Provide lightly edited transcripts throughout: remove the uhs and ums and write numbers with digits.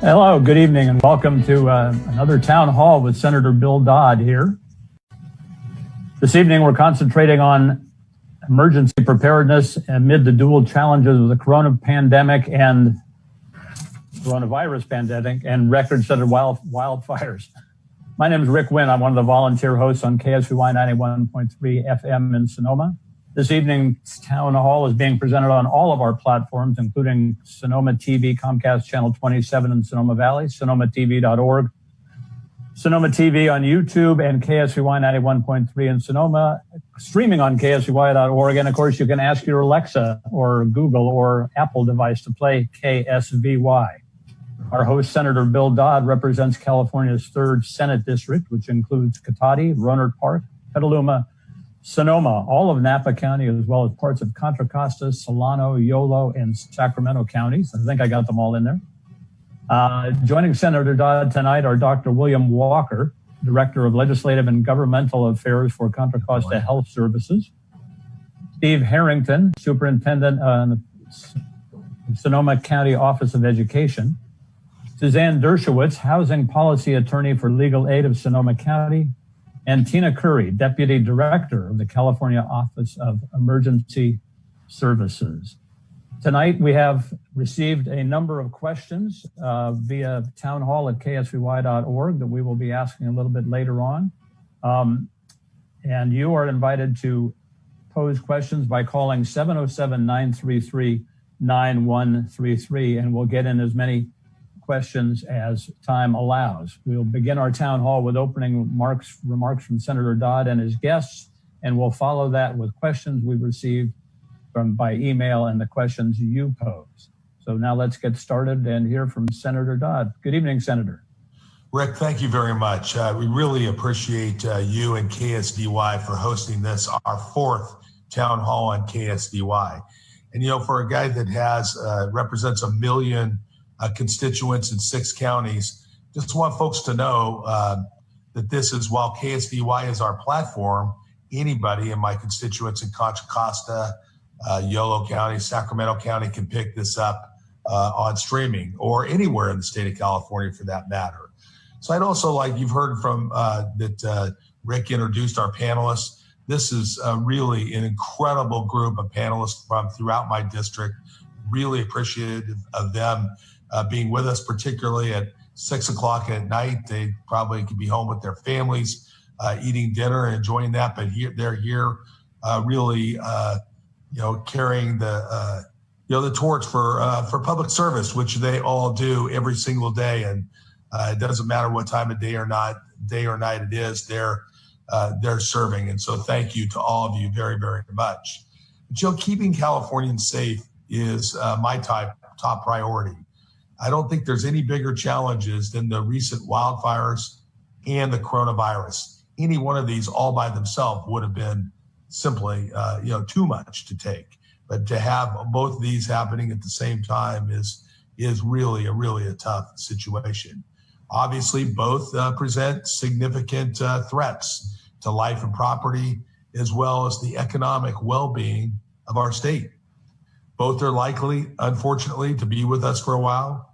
Hello, good evening, and welcome to another town hall with Senator Bill Dodd here. This evening, we're concentrating on emergency preparedness amid the dual challenges of the coronavirus pandemic and record-setting wildfires. My name is Rick Wynn. I'm one of the volunteer hosts on KSVY 91.3 FM in Sonoma. This evening's town hall is being presented on all of our platforms, including Sonoma TV, Comcast Channel 27 in Sonoma Valley, SonomaTV.org, Sonoma TV on YouTube, and KSVY 91.3 in Sonoma, streaming on KSVY.org. And of course, you can ask your Alexa or Google or Apple device to play KSVY. Our host, Senator Bill Dodd, represents California's 3rd Senate District, which includes Cotati, Rohnert Park, Petaluma, Sonoma, all of Napa County, as well as parts of Contra Costa, Solano, Yolo, and Sacramento counties. I think I got them all in there. Joining Senator Dodd tonight are Dr. William Walker, Director of Legislative and Governmental Affairs for Contra Costa Health Services, Steve Harrington, Superintendent of Sonoma County Office of Education, Suzanne Dershowitz, Housing Policy Attorney for Legal Aid of Sonoma County, and Tina Curry, Deputy Director of the California Office of Emergency Services. Tonight, we have received a number of questions via townhall@ksvy.org that we will be asking a little bit later on. And you are invited to pose questions by calling 707-933-9133, and we'll get in as many questions as time allows. We'll begin our town hall with opening remarks from Senator Dodd and his guests, and we'll follow that with questions we've received by email and the questions you pose. So now let's get started and hear from Senator Dodd. Good evening, Senator. Rick, thank you very much. We really appreciate you and KSDY for hosting this, our 4th town hall on KSDY. And, you know, for a guy that has represents 1 million constituents in 6 counties, just want folks to know that this is, while KSVY is our platform, anybody in my constituents in Contra Costa, Yolo County, Sacramento County can pick this up on streaming, or anywhere in the state of California for that matter. So I'd also like, you've heard from that Rick introduced our panelists. This is really an incredible group of panelists from throughout my district. Really appreciative of them being with us, particularly at 6 o'clock at night. They probably could be home with their families, eating dinner and enjoying that. But they're here really, carrying the torch for public service, which they all do every single day. And it doesn't matter what time of day or night it is, they're serving. And so thank you to all of you very, very much. But, keeping Californians safe is my top priority. I don't think there's any bigger challenges than the recent wildfires and the coronavirus. Any one of these all by themselves would have been simply, too much to take. But to have both of these happening at the same time is really a tough situation. Obviously, both present significant threats to life and property, as well as the economic well-being of our state. Both are likely, unfortunately, to be with us for a while.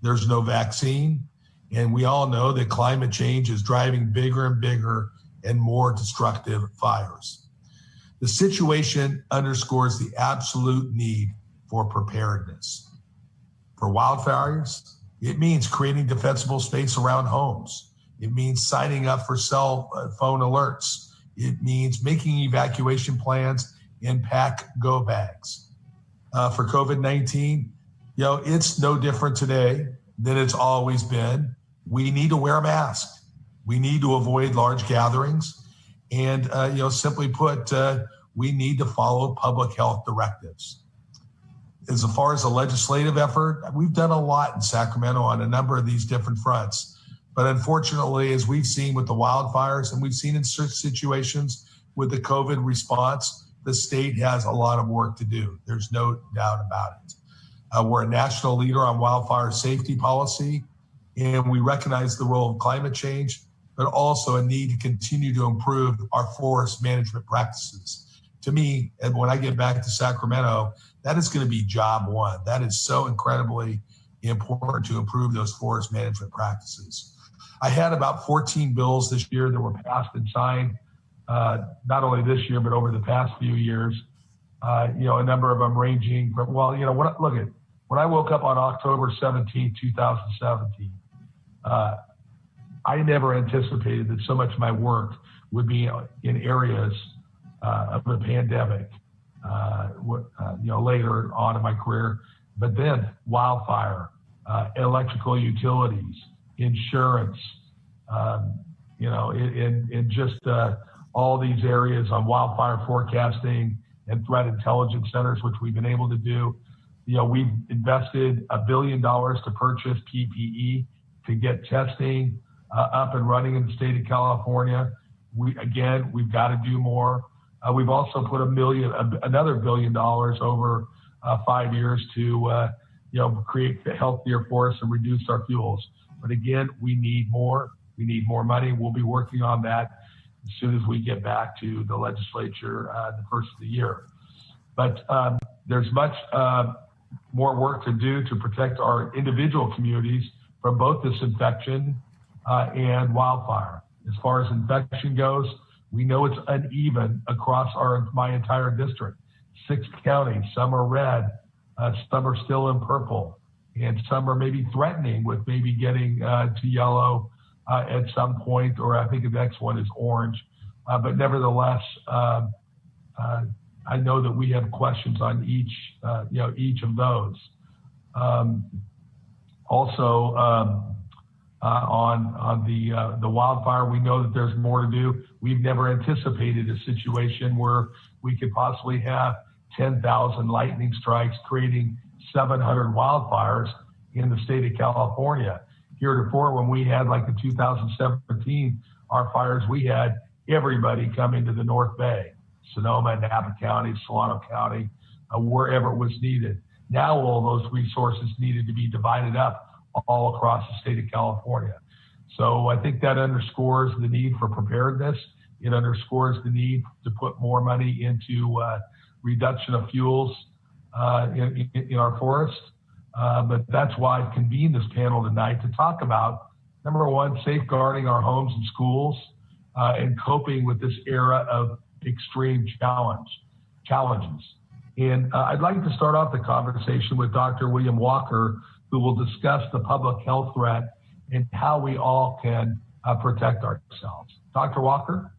There's no vaccine, and we all know that climate change is driving bigger and bigger and more destructive fires. The situation underscores the absolute need for preparedness. For wildfires, it means creating defensible space around homes. It means signing up for cell phone alerts. It means making evacuation plans and pack go bags. For COVID-19, it's no different today than it's always been. We need to wear a mask. We need to avoid large gatherings. And, simply put, we need to follow public health directives. As far as the legislative effort, we've done a lot in Sacramento on a number of these different fronts. But unfortunately, as we've seen with the wildfires and we've seen in certain situations with the COVID response, the state has a lot of work to do. There's no doubt about it. We're a national leader on wildfire safety policy, and we recognize the role of climate change, but also a need to continue to improve our forest management practices. To me, and when I get back to Sacramento, that is going to be job one. That is so incredibly important to improve those forest management practices. I had about 14 bills this year that were passed and signed, not only this year, but over the past few years. A number of them ranging from, when I woke up on October 17, 2017, I never anticipated that so much of my work would be in areas of the pandemic, later on in my career, but then wildfire, electrical utilities, insurance, in just all these areas on wildfire forecasting and threat intelligence centers, which we've been able to do. We've invested $1 billion to purchase PPE to get testing up and running in the state of California. We've got to do more. We've also put another $1 billion over 5 years to create healthier forests and reduce our fuels. But again, we need more. We need more money. We'll be working on that as soon as we get back to the legislature the first of the year. But there's much more work to do to protect our individual communities from both this infection and wildfire. As far as infection goes, we know it's uneven across my entire district. 6 counties, some are red, some are still in purple, and some are maybe threatening with maybe getting to yellow at some point, or I think the next one is orange. But nevertheless, I know that we have questions on each of those. Also, on the wildfire, we know that there's more to do. We've never anticipated a situation where we could possibly have 10,000 lightning strikes creating 700 wildfires in the state of California. Heretofore, when we had like the 2017 our fires, we had everybody come into the North Bay, Sonoma, Napa County, Solano County, wherever it was needed. Now all those resources needed to be divided up all across the state of California. So I think that underscores the need for preparedness. It underscores the need to put more money into reduction of fuels in our forest. But that's why I've convened this panel tonight to talk about, number one, safeguarding our homes and schools and coping with this era of extreme challenges. And I'd like to start off the conversation with Dr. William Walker, who will discuss the public health threat and how we all can protect ourselves. Dr. Walker?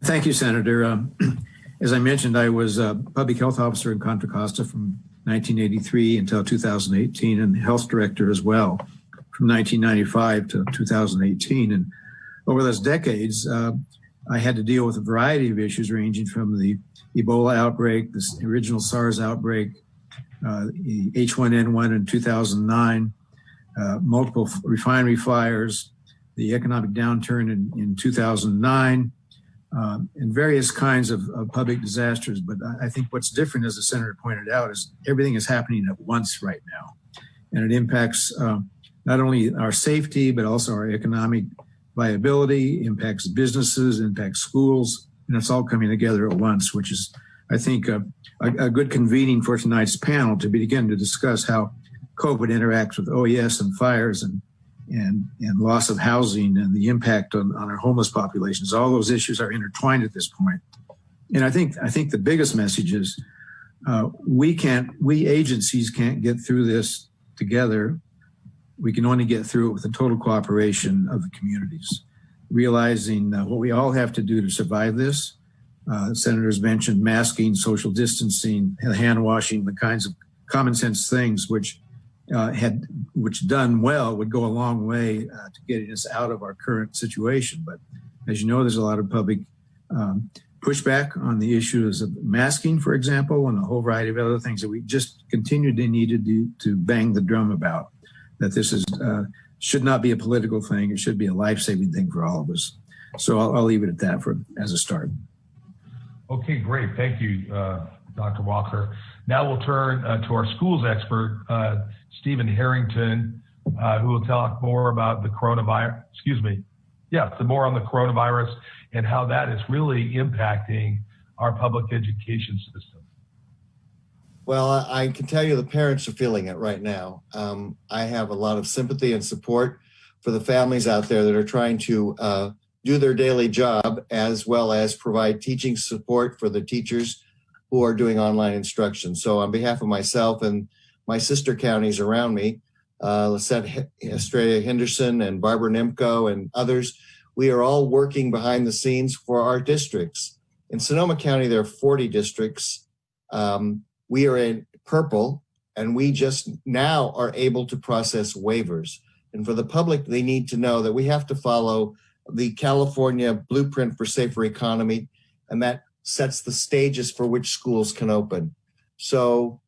Thank you, Senator. As I mentioned, I was a public health officer in Contra Costa from 1983 until 2018, and health director as well from 1995 to 2018. And over those decades, I had to deal with a variety of issues ranging from the Ebola outbreak, the original SARS outbreak, the H1N1 in 2009, multiple refinery fires, the economic downturn in 2009, and various kinds of public disasters. But I think what's different, as the senator pointed out, is everything is happening at once right now. And it impacts not only our safety, but also our economic viability, impacts businesses, impacts schools, and it's all coming together at once, which is, I think, a good convening for tonight's panel to begin to discuss how COVID interacts with OES and fires and loss of housing and the impact on our homeless populations. All those issues are intertwined at this point. And I think the biggest message is we agencies can't get through this together. We can only get through it with the total cooperation of the communities, realizing what we all have to do to survive this. Senators mentioned masking, social distancing, hand washing, the kinds of common sense things which done well would go a long way to getting us out of our current situation. But as you know, there's a lot of public pushback on the issues of masking, for example, and a whole variety of other things that we just continue to need to bang the drum about, that this is should not be a political thing. It should be a life-saving thing for all of us. So I'll leave it at that as a start. Okay, great. Thank you, Dr. Walker. Now we'll turn to our schools expert, Stephen Harrington, who will talk more about the coronavirus. More on the coronavirus and how that is really impacting our public education system. Well, I can tell you the parents are feeling it right now. I have a lot of sympathy and support for the families out there that are trying to do their daily job, as well as provide teaching support for the teachers who are doing online instruction. So on behalf of myself and my sister counties around me, Lisette Estrella Henderson and Barbara Nemko and others, we are all working behind the scenes for our districts. In Sonoma County, there are 40 districts. We are in purple, and we just now are able to process waivers. And for the public, they need to know that we have to follow the California Blueprint for Safer Economy, and that sets the stages for which schools can open. So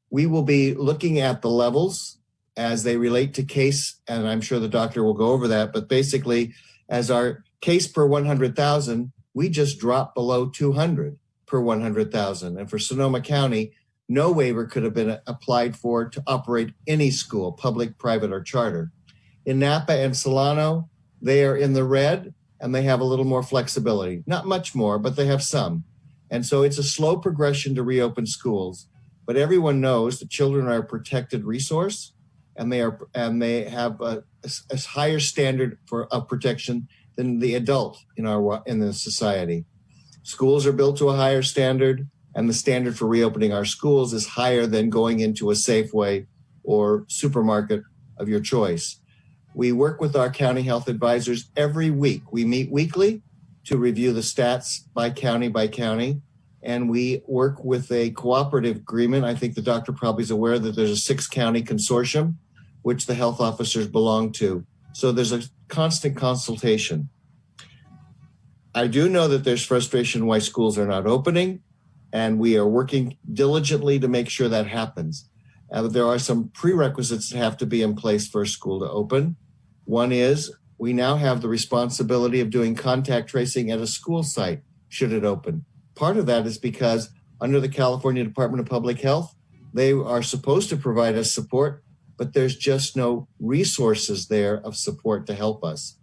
we will be looking at the levels as they relate to case, and I'm sure the doctor will go over that, but basically, as our case per 100,000, we just dropped below 200 per 100,000. And for Sonoma County, no waiver could have been applied for to operate any school, public, private, or charter. In Napa and Solano, they are in the red and they have a little more flexibility. Not much more, but they have some. And so it's a slow progression to reopen schools. But everyone knows that children are a protected resource, and they have a higher standard of protection than the adult in the society. Schools are built to a higher standard, and the standard for reopening our schools is higher than going into a Safeway or supermarket of your choice. We work with our county health advisors every week. We meet weekly to review the stats by county, and we work with a cooperative agreement. I think the doctor probably is aware that there's a 6-county consortium, which the health officers belong to. So there's a constant consultation. I do know that there's frustration why schools are not opening, and we are working diligently to make sure that happens. There are some prerequisites that have to be in place for a school to open. One is we now have the responsibility of doing contact tracing at a school site should it open. Part of that is because under the California Department of Public Health, they are supposed to provide us support, but there's just no resources there of support to help us.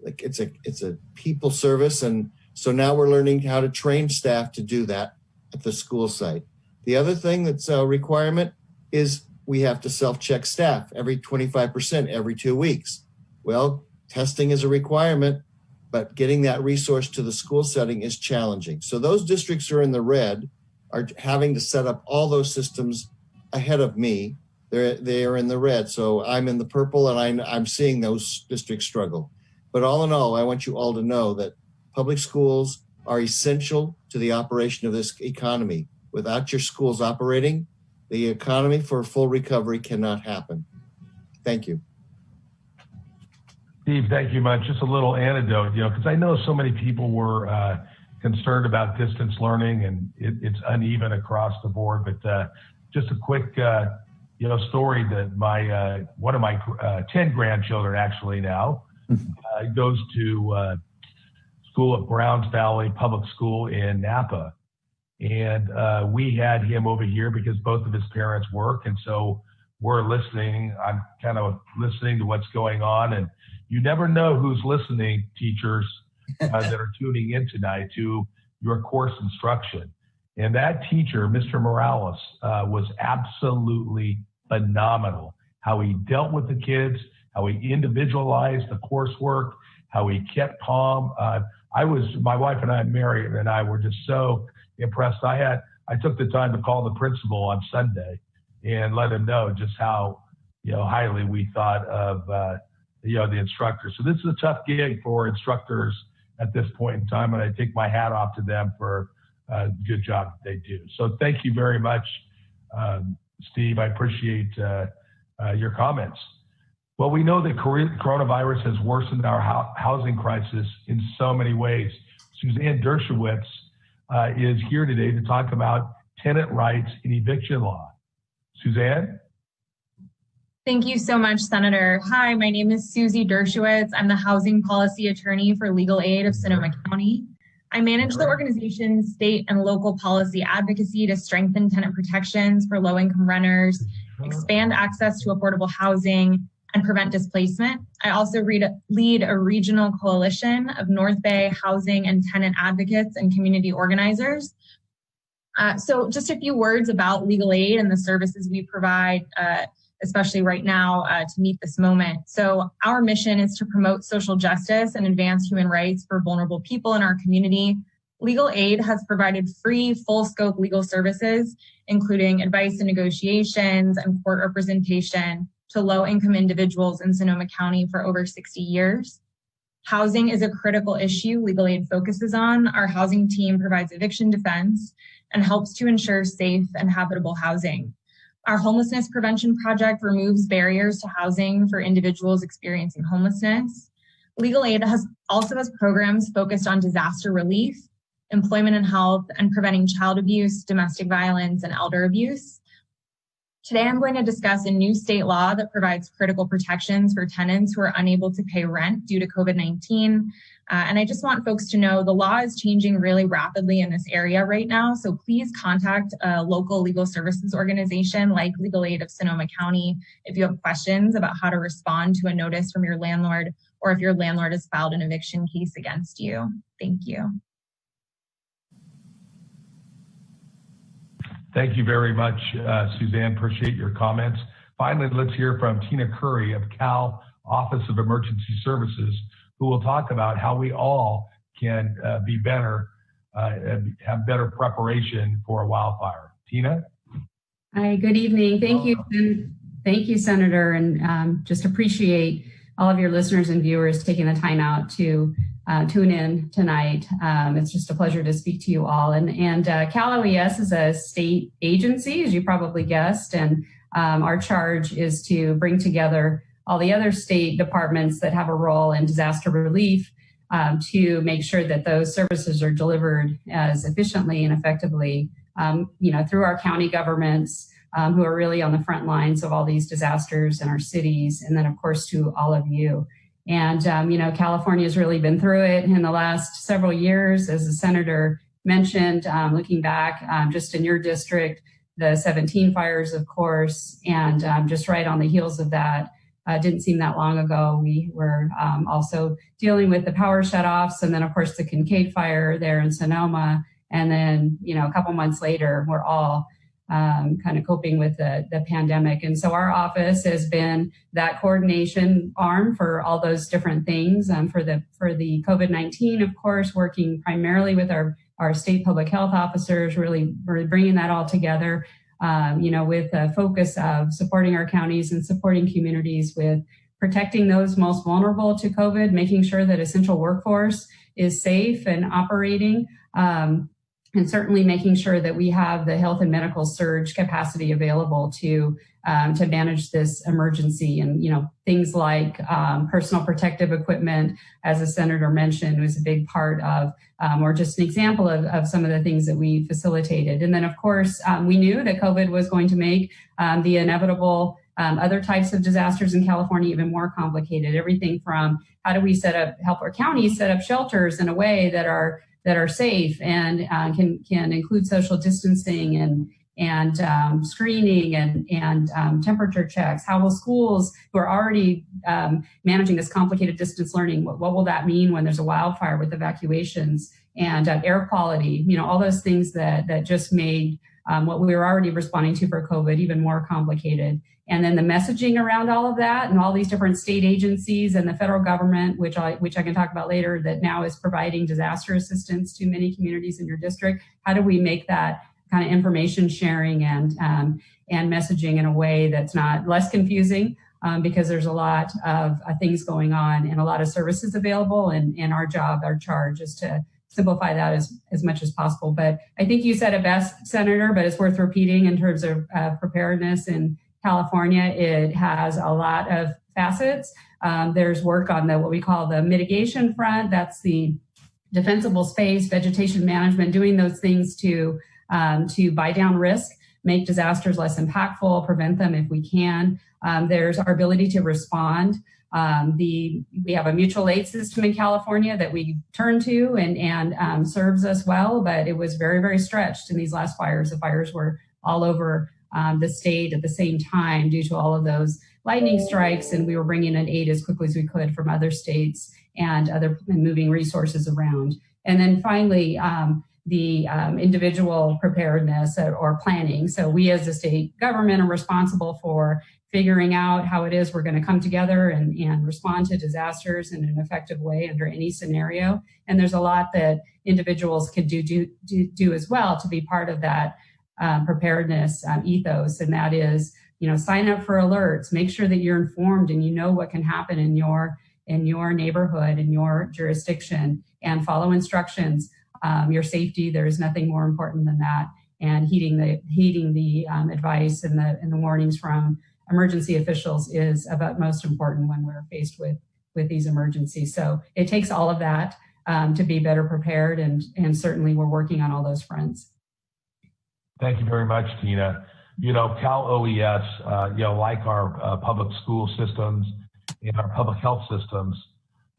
Like it's a people service, and so now we're learning how to train staff to do that at the school site. The other thing that's a requirement is we have to self-check staff every 25% every 2 weeks. Well, testing is a requirement, but getting that resource to the school setting is challenging. So those districts who are in the red are having to set up all those systems ahead of me. They are in the red, so I'm in the purple, and I'm seeing those districts struggle. But all in all, I want you all to know that public schools are essential to the operation of this economy. Without your schools operating, the economy for full recovery cannot happen. Thank you. Steve, thank you much. Just a little anecdote, because I know so many people were concerned about distance learning, and it's uneven across the board. But just a quick, story that my one of my 10 grandchildren actually now goes to school at Browns Valley Public School in Napa. And we had him over here because both of his parents work. And so we're listening. I'm kind of listening to what's going on. And you never know who's listening, teachers that are tuning in tonight to your course instruction. And that teacher, Mr. Morales, was absolutely phenomenal. How he dealt with the kids, how he individualized the coursework, how he kept calm. My wife and I, Mary and I, were just so impressed. I took the time to call the principal on Sunday and let him know just how highly we thought of the instructors. So this is a tough gig for instructors at this point in time, and I take my hat off to them for a good job that they do. So thank you very much, Steve. I appreciate your comments. Well, we know that coronavirus has worsened our housing crisis in so many ways. Suzanne Dershowitz is here today to talk about tenant rights in eviction law. Suzanne? Thank you so much, Senator. Hi, my name is Susie Dershowitz. I'm the housing policy attorney for Legal Aid of Sonoma County. I manage the organization's state and local policy advocacy to strengthen tenant protections for low-income renters, expand access to affordable housing, and prevent displacement. I also lead a regional coalition of North Bay housing and tenant advocates and community organizers. So just a few words about legal aid and the services we provide, especially right now to meet this moment. So our mission is to promote social justice and advance human rights for vulnerable people in our community. Legal aid has provided free, full-scope legal services, including advice and negotiations and court representation to low-income individuals in Sonoma County for over 60 years. Housing is a critical issue legal aid focuses on. Our housing team provides eviction defense and helps to ensure safe and habitable housing. Our homelessness prevention project removes barriers to housing for individuals experiencing homelessness. Legal aid also has programs focused on disaster relief, employment and health, and preventing child abuse, domestic violence, and elder abuse. Today, I'm going to discuss a new state law that provides critical protections for tenants who are unable to pay rent due to COVID-19. And I just want folks to know the law is changing really rapidly in this area right now. So please contact a local legal services organization like Legal Aid of Sonoma County if you have questions about how to respond to a notice from your landlord or if your landlord has filed an eviction case against you. Thank you. Thank you very much, Suzanne. Appreciate your comments. Finally, let's hear from Tina Curry of Cal Office of Emergency Services, who will talk about how we all can be better, have better preparation for a wildfire. Tina? Hi, good evening. Thank you, Senator, and just appreciate all of your listeners and viewers taking the time out to tune in tonight. It's just a pleasure to speak to you all. And Cal OES is a state agency, as you probably guessed, and our charge is to bring together all the other state departments that have a role in disaster relief to make sure that those services are delivered as efficiently and effectively, through our county governments who are really on the front lines of all these disasters in our cities, and then, of course, to all of you. And, California has really been through it in the last several years, as the senator mentioned, looking back just in your district, the 17 fires, of course, and just right on the heels of that, didn't seem that long ago, we were also dealing with the power shutoffs, and then, of course, the Kincaid fire there in Sonoma. And then, a couple months later, we're all kind of coping with the pandemic. And so our office has been that coordination arm for all those different things. For the COVID-19, of course, working primarily with our state public health officers, really bringing that all together, with a focus of supporting our counties and supporting communities with protecting those most vulnerable to COVID, making sure that essential workforce is safe and operating, and certainly making sure that we have the health and medical surge capacity available to manage this emergency. And, things like personal protective equipment, as the senator mentioned, was a big part of, or just an example of some of the things that we facilitated. And then, of course, we knew that COVID was going to make the inevitable other types of disasters in California even more complicated. Everything from how do we help our counties set up shelters in a way that are safe and can include social distancing and screening and temperature checks. How will schools who are already managing this complicated distance learning, what will that mean when there's a wildfire with evacuations and air quality? All those things that just made what we were already responding to for COVID even more complicated. And then the messaging around all of that and all these different state agencies and the federal government, which I can talk about later, that now is providing disaster assistance to many communities in your district. How do we make that kind of information sharing and messaging in a way that's not less confusing? Because there's a lot of things going on and a lot of services available, and our charge is to simplify that as much as possible. But I think you said it best, Senator, but it's worth repeating in terms of preparedness in California. It has a lot of facets. There's work on what we call the mitigation front. That's the defensible space, vegetation management, doing those things to buy down risk, make disasters less impactful, prevent them if we can. There's our ability to respond. We have a mutual aid system in California that we turn to and serves us well, but it was very, very stretched in these last fires. The fires were all over the state at the same time due to all of those lightning strikes, and we were bringing in aid as quickly as we could from other states and moving resources around. And then finally, the individual preparedness or planning. So we as a state government are responsible for figuring out how it is we're going to come together and respond to disasters in an effective way under any scenario. And there's a lot that individuals could do as well to be part of that preparedness ethos. And that is, sign up for alerts, make sure that you're informed and you know what can happen in your neighborhood, in your jurisdiction, and follow instructions. Your safety, there is nothing more important than that. And heeding the advice and the warnings from emergency officials is of utmost important when we're faced with these emergencies. So it takes all of that to be better prepared, and certainly we're working on all those fronts. Thank you very much, Tina. Cal OES, like our public school systems and our public health systems,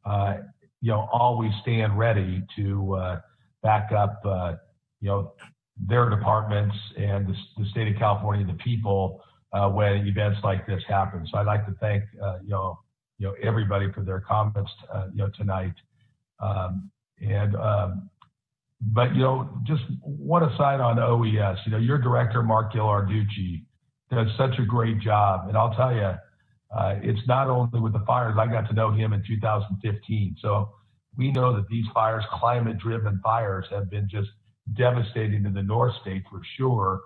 always stand ready to back up, their departments and the state of California, the people, when events like this happen. So I'd like to thank, everybody for their comments, tonight. But just one aside on OES, your director, Mark Gillarducci, does such a great job. And I'll tell you, it's not only with the fires. I got to know him in 2015. So we know that these fires, climate-driven fires, have been just devastating to the North State for sure,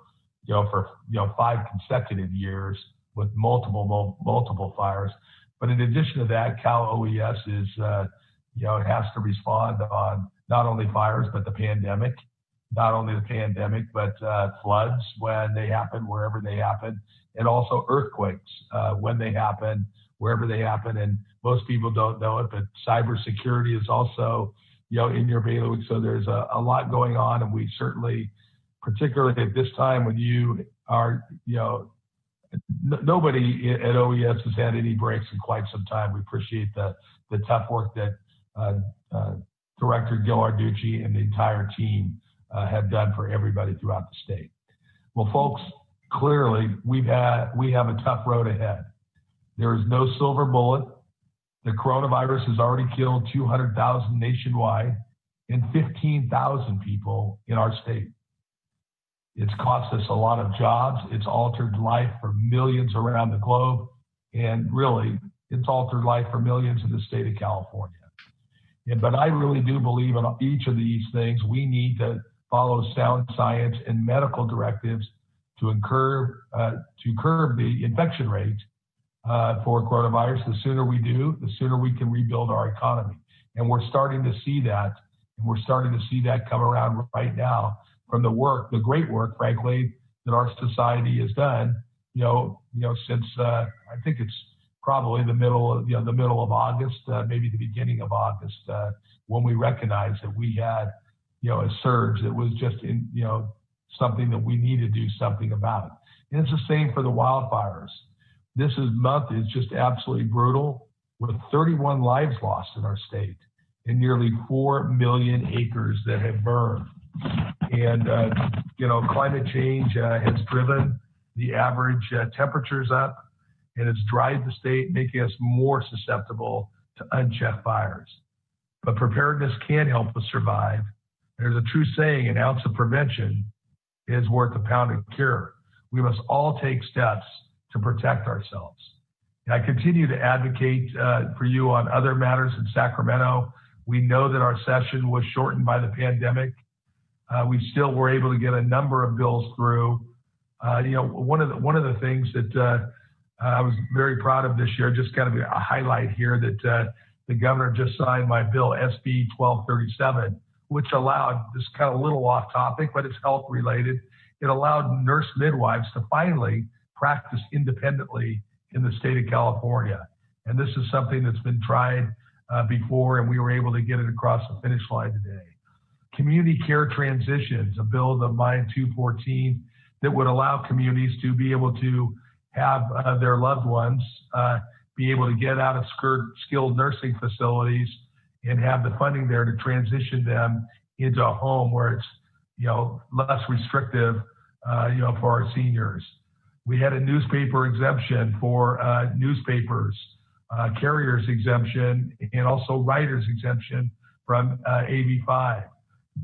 for 5 consecutive years with multiple fires. But in addition to that, Cal OES is, has to respond on not only fires, but the pandemic, not only the pandemic, but floods when they happen, wherever they happen, and also earthquakes when they happen, wherever they happen. And most people don't know it, but cybersecurity is also, in your bailiwick. So there's a lot going on, and we certainly, particularly at this time when you are, nobody at OES has had any breaks in quite some time. We appreciate the tough work that Director Gillarducci and the entire team have done for everybody throughout the state. Well, folks, clearly we have a tough road ahead. There is no silver bullet. The coronavirus has already killed 200,000 nationwide and 15,000 people in our state. It's cost us a lot of jobs. It's altered life for millions around the globe. And really, it's altered life for millions in the state of California. But I really do believe in each of these things. We need to follow sound science and medical directives to curb the infection rate for coronavirus. The sooner we do, the sooner we can rebuild our economy. And we're starting to see that. And we're starting to see that come around right now from the great work, frankly, that our society has done, since I think it's probably the middle of August, maybe the beginning of August, when we recognized that we had, a surge that was just something that we need to do something about. And it's the same for the wildfires. This month is just absolutely brutal, with 31 lives lost in our state and nearly 4 million acres that have burned. And, climate change has driven the average temperatures up, and it's dried the state, making us more susceptible to unchecked fires. But preparedness can help us survive. There's a true saying, an ounce of prevention is worth a pound of cure. We must all take steps to protect ourselves. And I continue to advocate for you on other matters in Sacramento. We know that our session was shortened by the pandemic. We still were able to get a number of bills through. One of the things that I was very proud of this year, just kind of a highlight here, that the governor just signed my bill, SB 1237, which allowed, this kind of a little off topic, but it's health related. It allowed nurse midwives to finally practice independently in the state of California. And this is something that's been tried before, and we were able to get it across the finish line today. Community care transitions, a bill of mine 214, that would allow communities to be able to have their loved ones be able to get out of skilled nursing facilities and have the funding there to transition them into a home where it's less restrictive for our seniors. We had a newspaper exemption for newspapers, carriers exemption, and also writers exemption from AB5.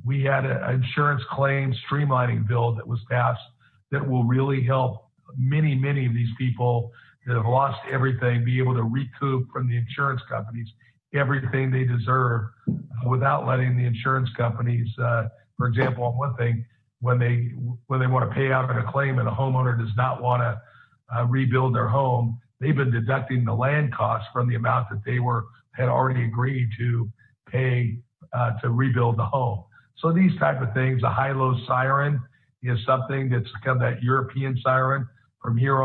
we had an insurance claim streamlining bill that was passed that will really help many, many of these people that have lost everything be able to recoup from the insurance companies everything they deserve without letting the insurance companies, for example, on one thing, when they want to pay out on a claim and a homeowner does not want to rebuild their home, they've been deducting the land costs from the amount that they had already agreed to pay to rebuild the home. So these type of things, a high-low siren is something that's kind of that European siren. From here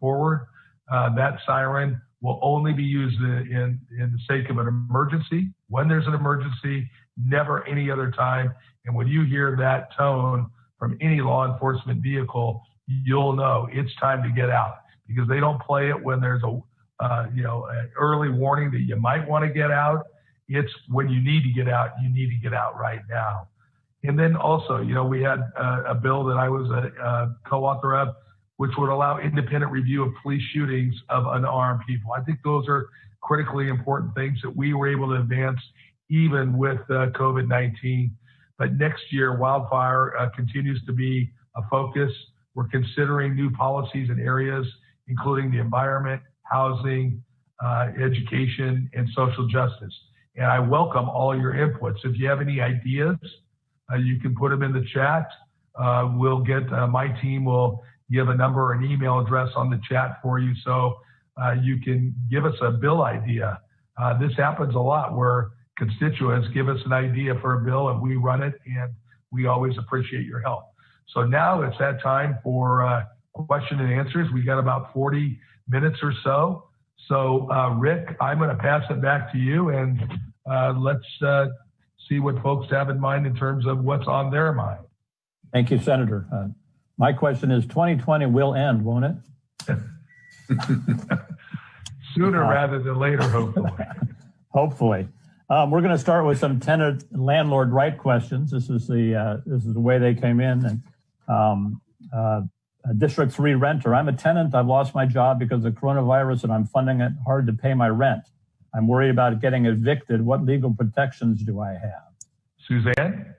forward, that siren will only be used in the sake of an emergency. When there's an emergency, never any other time. And when you hear that tone from any law enforcement vehicle, you'll know it's time to get out, because they don't play it when there's an early warning that you might want to get out. It's when you need to get out, you need to get out right now. And then also, we had a bill that I was a co-author of, which would allow independent review of police shootings of unarmed people. I think those are critically important things that we were able to advance even with COVID-19. But next year, wildfire continues to be a focus. We're considering new policies in areas including the environment, housing, education, and social justice. And I welcome all your inputs. If you have any ideas, you can put them in the chat. We'll get, my team will give a number or an email address on the chat for you, so you can give us a bill idea. This happens a lot where constituents give us an idea for a bill and we run it, and we always appreciate your help. So now it's that time for question and answers. We got about 40 minutes or so. So Rick, I'm going to pass it back to you, and let's see what folks have in mind in terms of what's on their mind. Thank you, Senator. My question is, 2020 will end, won't it? Sooner rather than later, hopefully. Hopefully. We're going to start with some tenant landlord right questions. This is the way they came in. And a District 3 renter. I'm a tenant. I've lost my job because of coronavirus, and I'm finding it hard to pay my rent. I'm worried about getting evicted. What legal protections do I have? Suzanne?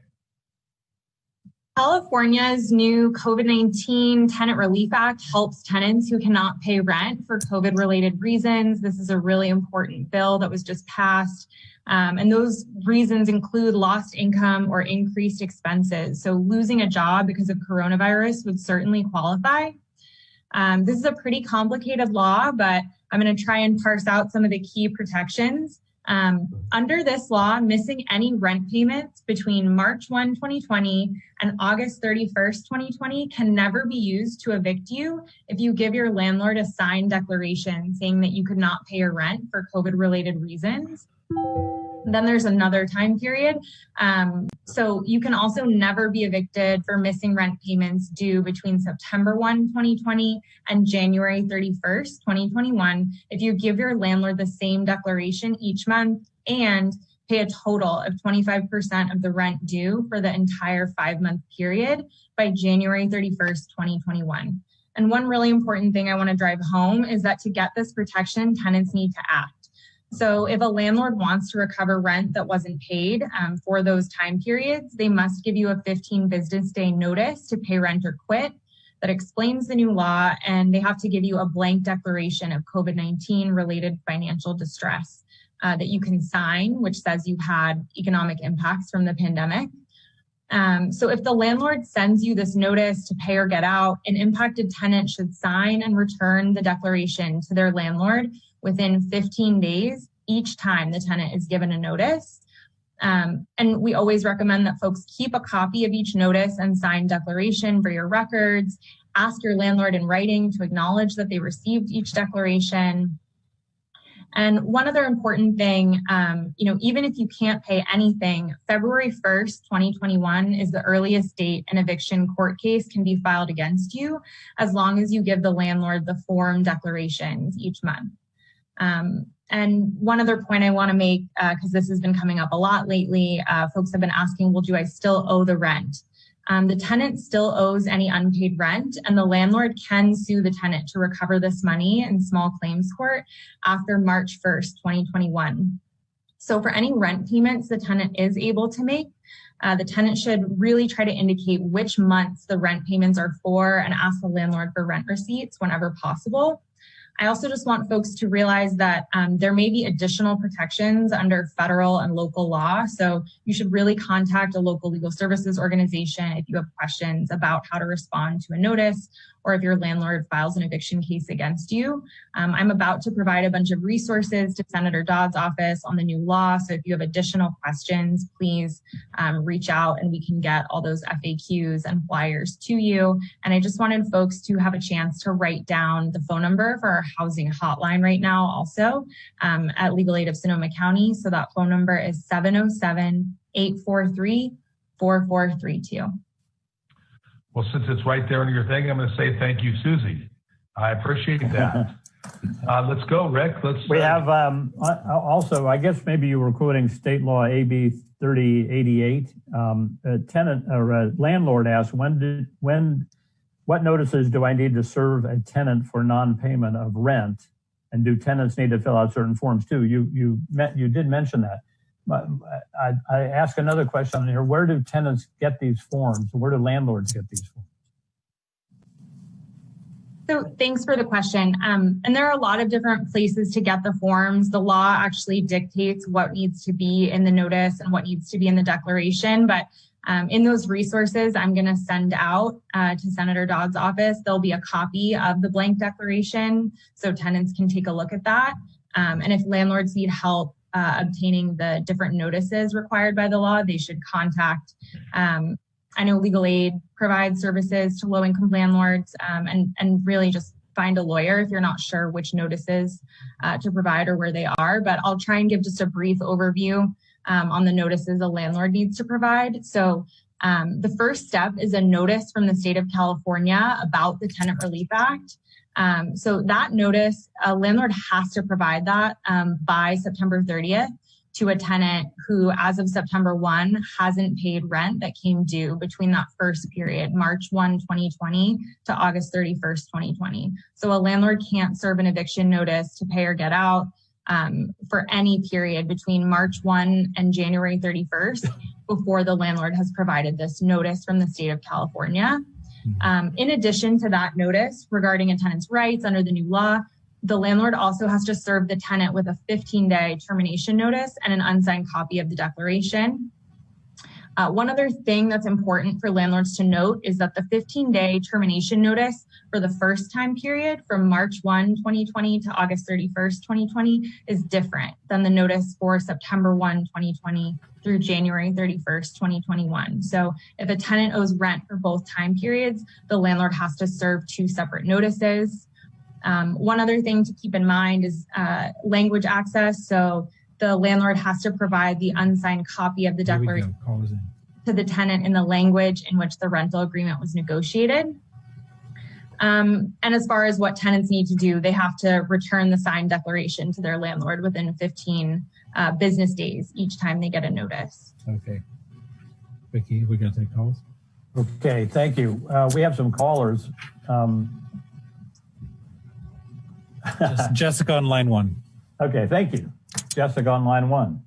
California's new COVID-19 Tenant Relief Act helps tenants who cannot pay rent for COVID-related reasons. This is a really important bill that was just passed. And those reasons include lost income or increased expenses. So losing a job because of coronavirus would certainly qualify. This is a pretty complicated law, but I'm going to try and parse out some of the key protections. Under this law, missing any rent payments between March 1, 2020 and August 31st, 2020 can never be used to evict you if you give your landlord a signed declaration saying that you could not pay your rent for COVID-related reasons. Then there's another time period. So you can also never be evicted for missing rent payments due between September 1, 2020 and January 31st, 2021 if you give your landlord the same declaration each month and pay a total of 25% of the rent due for the entire 5-month period by January 31st, 2021. And one really important thing I want to drive home is that to get this protection, tenants need to act. So if a landlord wants to recover rent that wasn't paid for those time periods, they must give you a 15 business day notice to pay rent or quit that explains the new law, and they have to give you a blank declaration of COVID-19 related financial distress that you can sign, which says you've had economic impacts from the pandemic. So if the landlord sends you this notice to pay or get out, an impacted tenant should sign and return the declaration to their landlord within 15 days each time the tenant is given a notice. And we always recommend that folks keep a copy of each notice and signed declaration for your records. Ask your landlord in writing to acknowledge that they received each declaration. And one other important thing, even if you can't pay anything, February 1st, 2021 is the earliest date an eviction court case can be filed against you, as long as you give the landlord the form declarations each month. And one other point I want to make, because this has been coming up a lot lately, folks have been asking, well, do I still owe the rent? The tenant still owes any unpaid rent, and the landlord can sue the tenant to recover this money in small claims court after March 1st, 2021. So for any rent payments the tenant is able to make, The tenant should really try to indicate which months the rent payments are for and ask the landlord for rent receipts whenever possible. I also just want folks to realize that there may be additional protections under federal and local law. So you should really contact a local legal services organization if you have questions about how to respond to a notice or if your landlord files an eviction case against you. I'm about to provide a bunch of resources to Senator Dodd's office on the new law. So if you have additional questions, please reach out and we can get all those FAQs and flyers to you. And I just wanted folks to have a chance to write down the phone number for our housing hotline right now also at Legal Aid of Sonoma County. So that phone number is 707-843-4432. Well, since it's right there in your thing, I'm going to say thank you, Susie. I appreciate that. Let's go, Rick. We have also, I guess maybe you were quoting state law AB 3088. A tenant or a landlord asked, what notices do I need to serve a tenant for non-payment of rent? And do tenants need to fill out certain forms too? You did mention that. I ask another question here. Where do tenants get these forms? Where do landlords get these forms? So thanks for the question. And there are a lot of different places to get the forms. The law actually dictates what needs to be in the notice and what needs to be in the declaration. But in those resources, I'm going to send out to Senator Dodd's office. There'll be a copy of the blank declaration so tenants can take a look at that. And if landlords need help obtaining the different notices required by the law, they should contact. I know Legal Aid provides services to low-income landlords, and really just find a lawyer if you're not sure which notices to provide or where they are. But I'll try and give just a brief overview on the notices a landlord needs to provide. So the first step is a notice from the state of California about the Tenant Relief Act. So that notice, a landlord has to provide that by September 30th to a tenant who, as of September 1, hasn't paid rent that came due between that first period, March 1, 2020 to August 31st, 2020. So a landlord can't serve an eviction notice to pay or get out for any period between March 1 and January 31st before the landlord has provided this notice from the state of California. In addition to that notice regarding a tenant's rights under the new law, the landlord also has to serve the tenant with a 15-day termination notice and an unsigned copy of the declaration. One other thing that's important for landlords to note is that the 15-day termination notice for the first time period from March 1, 2020 to August 31st, 2020 is different than the notice for September 1, 2020 through January 31st, 2021. So if a tenant owes rent for both time periods, the landlord has to serve two separate notices. One other thing to keep in mind is language access. So the landlord has to provide the unsigned copy of the declaration to the tenant in the language in which the rental agreement was negotiated. And as far as what tenants need to do, they have to return the signed declaration to their landlord within 15 business days each time they get a notice. Okay. Vicki, we're going to take calls. Okay, thank you. We have some callers. Jessica on line 1. Okay, thank you. Jessica on line 1.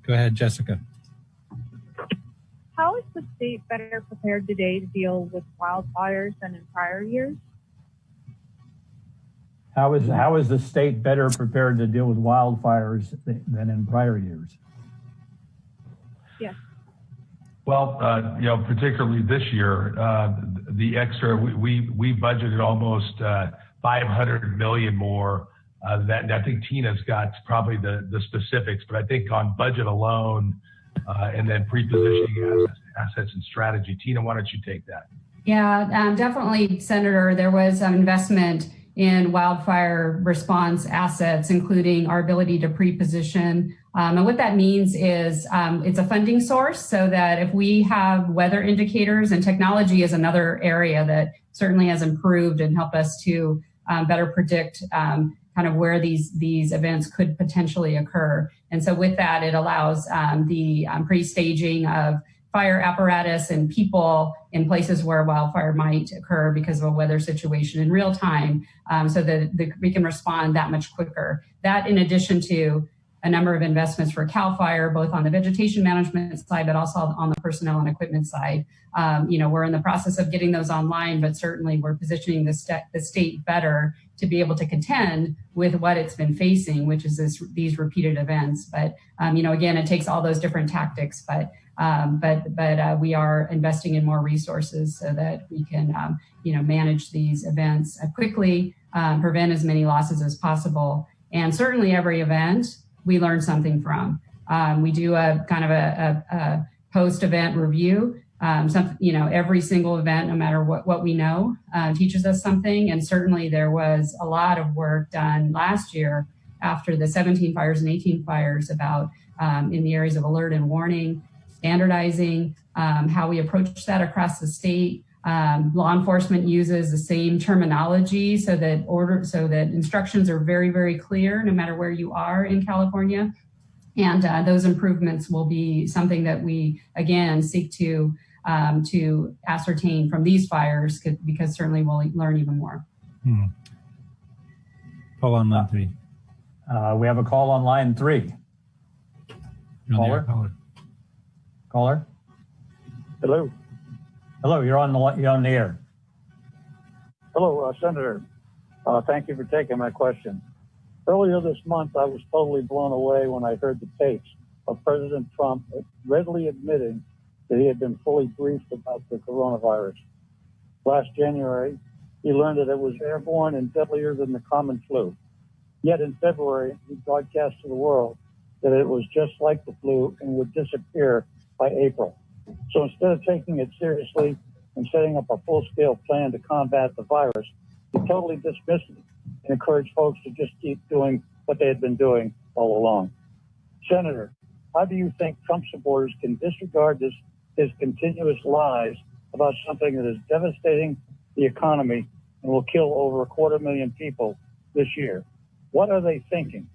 Go ahead, Jessica. How is the state better prepared today to deal with wildfires than in prior years? How is the state better prepared to deal with wildfires than in prior years? Yes. Well, particularly this year, the extra, we budgeted almost $500 million more. That I think Tina's got probably the specifics, but I think on budget alone and then pre-positioning assets and strategy. Tina, why don't you take that? Yeah, definitely, Senator. There was investment in wildfire response assets, including our ability to pre-position. And what that means is it's a funding source so that if we have weather indicators, and technology is another area that certainly has improved and helped us to better predict kind of where these events could potentially occur. And so with that, it allows the pre-staging of fire apparatus and people in places where wildfire might occur because of a weather situation in real time, so that we can respond that much quicker. That, in addition to a number of investments for CAL FIRE, both on the vegetation management side, but also on the personnel and equipment side. We're in the process of getting those online, but certainly we're positioning the state better to be able to contend with what it's been facing, which is these repeated events. But, again, it takes all those different tactics, but we are investing in more resources so that we can, manage these events quickly, prevent as many losses as possible. And certainly every event we learn something from. We do a kind of a post-event review. Every single event, no matter what we know, teaches us something. And certainly there was a lot of work done last year after the 17 fires and 18 fires about in the areas of alert and warning, standardizing, how we approach that across the state. Law enforcement uses the same terminology so that instructions are very, very clear no matter where you are in California. And those improvements will be something that we, again, seek to ascertain from these fires, because certainly we'll learn even more. Call on line 3. We have a call on line 3. Caller? Hello. Hello, you're on the air. Hello, Senator. Thank you for taking my question. Earlier this month, I was totally blown away when I heard the tapes of President Trump readily admitting that he had been fully briefed about the coronavirus. Last January, he learned that it was airborne and deadlier than the common flu. Yet in February, he broadcast to the world that it was just like the flu and would disappear by April. So instead of taking it seriously and setting up a full-scale plan to combat the virus, he totally dismissed it and encouraged folks to just keep doing what they had been doing all along. Senator, how do you think Trump supporters can disregard his continuous lies about something that is devastating the economy and will kill over 250,000 people this year? What are they thinking?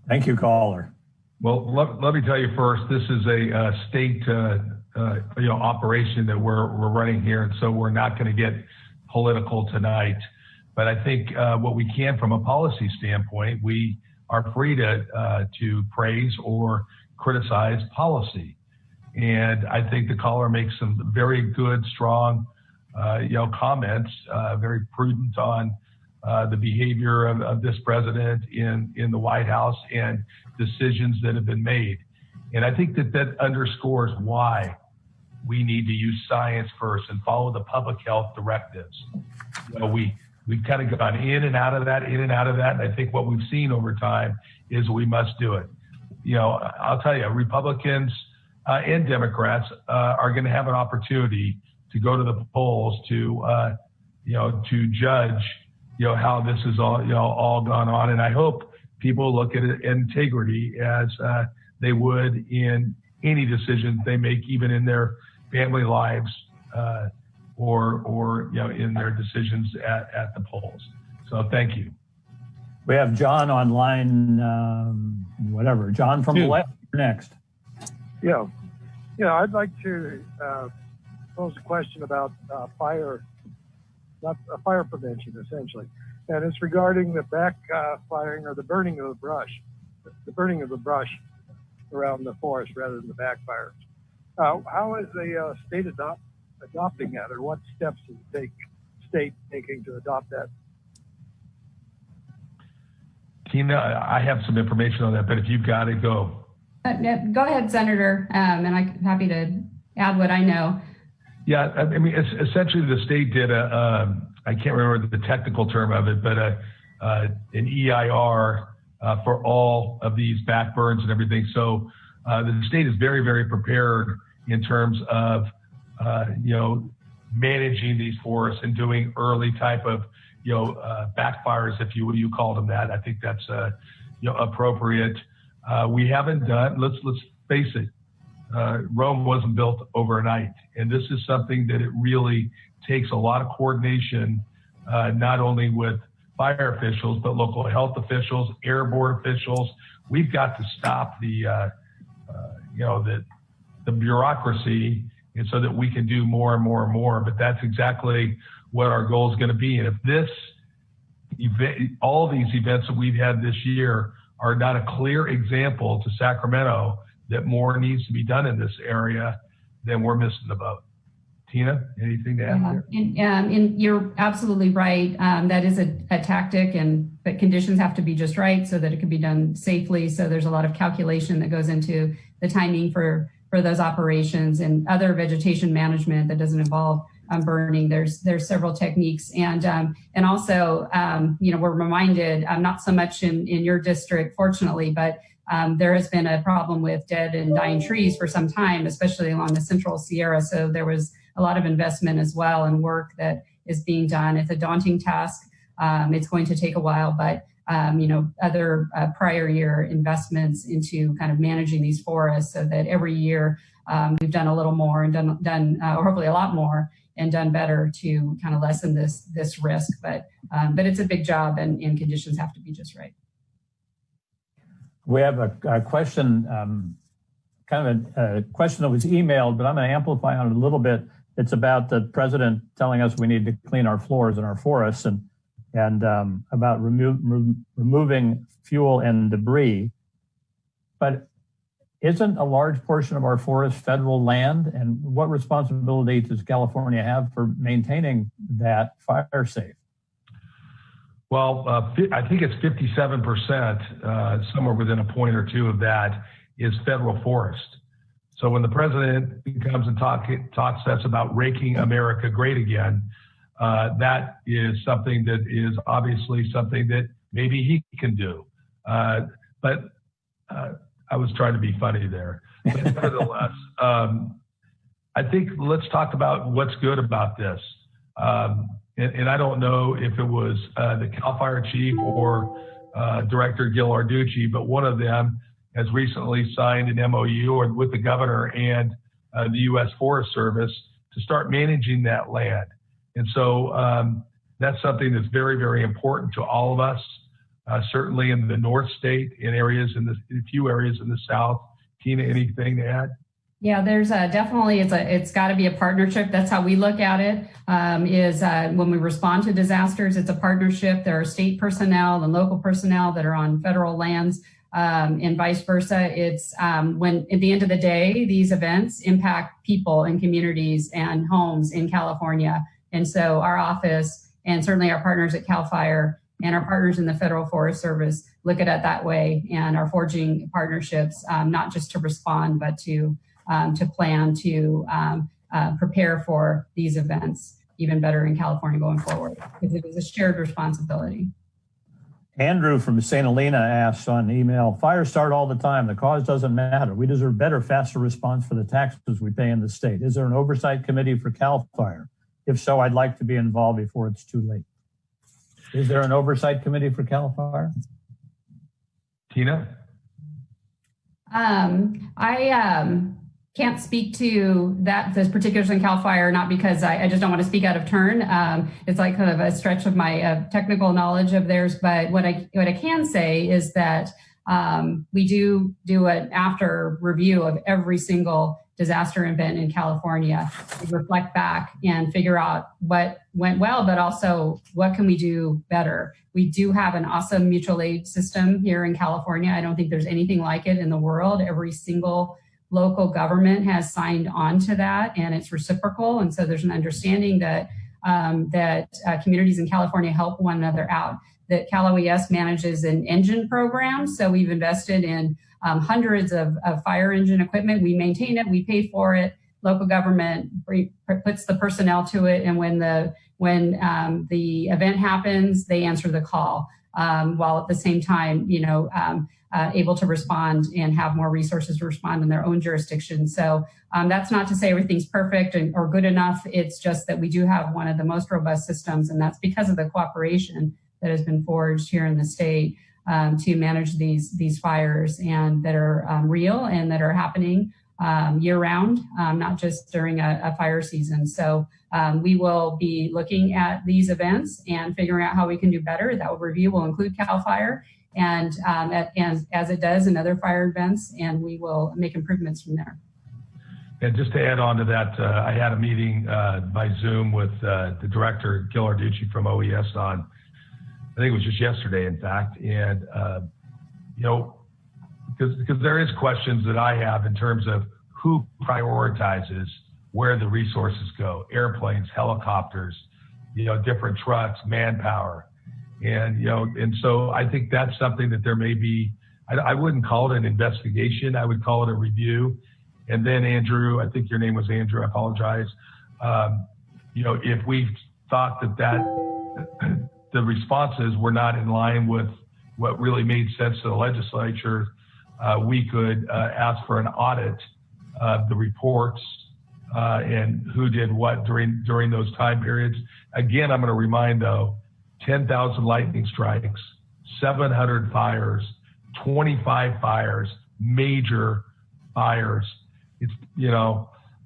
Thank you, caller. Well, let me tell you first, this is a state operation that we're running here, and so we're not going to get political tonight. But I think what we can, from a policy standpoint, we are free to praise or criticize policy. And I think the caller makes some very good, strong, comments, very prudent on the behavior of this president in the White House and decisions that have been made. And I think that underscores why we need to use science first and follow the public health directives. We've kind of gone in and out of that. And I think what we've seen over time is we must do it. I'll tell you, Republicans and Democrats are going to have an opportunity to go to the polls to judge how this is all gone on. And I hope people look at integrity as they would in any decisions they make, even in their family lives or in their decisions at the polls. So thank you. We have John on line, John from the left next. Yeah, I'd like to pose a question about fire prevention, essentially. And it's regarding the backfiring or the burning of the brush around the forest rather than the backfires. How is the state adopting that, or what steps is the state taking to adopt that? Tina, I have some information on that, but if you've got it, go. Go ahead, Senator, and I'm happy to add what I know. Yeah, I mean, essentially the state did I can't remember the technical term of it, but an EIR for all of these back burns and everything. So the state is very, very prepared in terms of, managing these forests and doing early type of, backfires, if you called them that. I think that's, appropriate. We haven't done, let's face it, Rome wasn't built overnight. And this is something that it really takes a lot of coordination, not only with fire officials, but local health officials, airborne officials. We've got to stop the bureaucracy, and so that we can do more and more and more. But that's exactly what our goal is going to be. And if all these events that we've had this year are not a clear example to Sacramento that more needs to be done in this area, then we're missing the boat. Tina, anything to add there? And you're absolutely right. That is a tactic, but conditions have to be just right so that it can be done safely. So there's a lot of calculation that goes into the timing for those operations and other vegetation management that doesn't involve burning. There's several techniques, and also we're reminded, not so much in your district, fortunately, but there has been a problem with dead and dying trees for some time, especially along the Central Sierra. So there was a lot of investment as well and work that is being done. It's a daunting task. It's going to take a while, but other prior year investments into kind of managing these forests so that every year we've done a little more and done or hopefully a lot more and done better to kind of lessen this risk. But it's a big job, and conditions have to be just right. We have a question, kind of a question that was emailed, but I'm going to amplify on it a little bit. It's about the president telling us we need to clean our floors in our forests and about removing fuel and debris. But isn't a large portion of our forest federal land? And what responsibility does California have for maintaining that fire safe? Well, I think it's 57%, somewhere within a point or two of that is federal forest. So when the president comes and talks to us about raking America great again, that is something that is obviously something that maybe he can do. But I was trying to be funny there. But nevertheless, I think let's talk about what's good about this. And I don't know if it was the CAL FIRE chief or Director Gil Arducci, but one of them has recently signed an MOU with the governor and the U.S. Forest Service to start managing that land. And so that's something that's very, very important to all of us, certainly in the North State, in a few areas in the South. Tina, anything to add? Yeah, there's definitely, it's got to be a partnership. That's how we look at it, when we respond to disasters, it's a partnership. There are state personnel and local personnel that are on federal lands, and vice versa. It's when at the end of the day, these events impact people and communities and homes in California. And so our office and certainly our partners at CAL FIRE and our partners in the Federal Forest Service look at it that way and are forging partnerships, not just to respond, but to plan to prepare for these events even better in California going forward, because it is a shared responsibility. Andrew from St. Helena asks on email, fires start all the time. The cause doesn't matter. We deserve better, faster response for the taxes we pay in the state. Is there an oversight committee for CAL FIRE? If so, I'd like to be involved before it's too late. Is there an oversight committee for CAL FIRE? Tina? I can't speak to those particulars in CAL FIRE, not because I just don't want to speak out of turn. It's like kind of a stretch of my technical knowledge of theirs. But what I can say is that we do an after review of every single disaster event in California. We reflect back and figure out what went well, but also what can we do better. We do have an awesome mutual aid system here in California. I don't think there's anything like it in the world. Every single local government has signed on to that, and it's reciprocal. And so there's an understanding that communities in California help one another out. That Cal OES manages an engine program. So we've invested in hundreds of fire engine equipment. We maintain it, we pay for it. Local government puts the personnel to it, and when the event happens, they answer the call, while at the same time, able to respond and have more resources to respond in their own jurisdiction. So that's not to say everything's perfect or good enough. It's just that we do have one of the most robust systems, and that's because of the cooperation that has been forged here in the state to manage these fires, and that are real and that are happening year round, not just during a fire season. So we will be looking at these events and figuring out how we can do better. That review will include CAL FIRE and as it does in other fire events, and we will make improvements from there. And just to add on to that, I had a meeting by Zoom with the director, Gil Arducci from OES on, I think it was just yesterday, in fact, and because there is questions that I have in terms of who prioritizes where the resources go, airplanes, helicopters, different trucks, manpower. And so I think that's something that there may be, I wouldn't call it an investigation. I would call it a review. And then Andrew, I think your name was Andrew, I apologize. If we thought that the responses were not in line with what really made sense to the legislature, we could ask for an audit of the reports and who did what during those time periods. Again, I'm going to remind though, 10,000 lightning strikes, 700 fires, 25 fires, major fires. It's,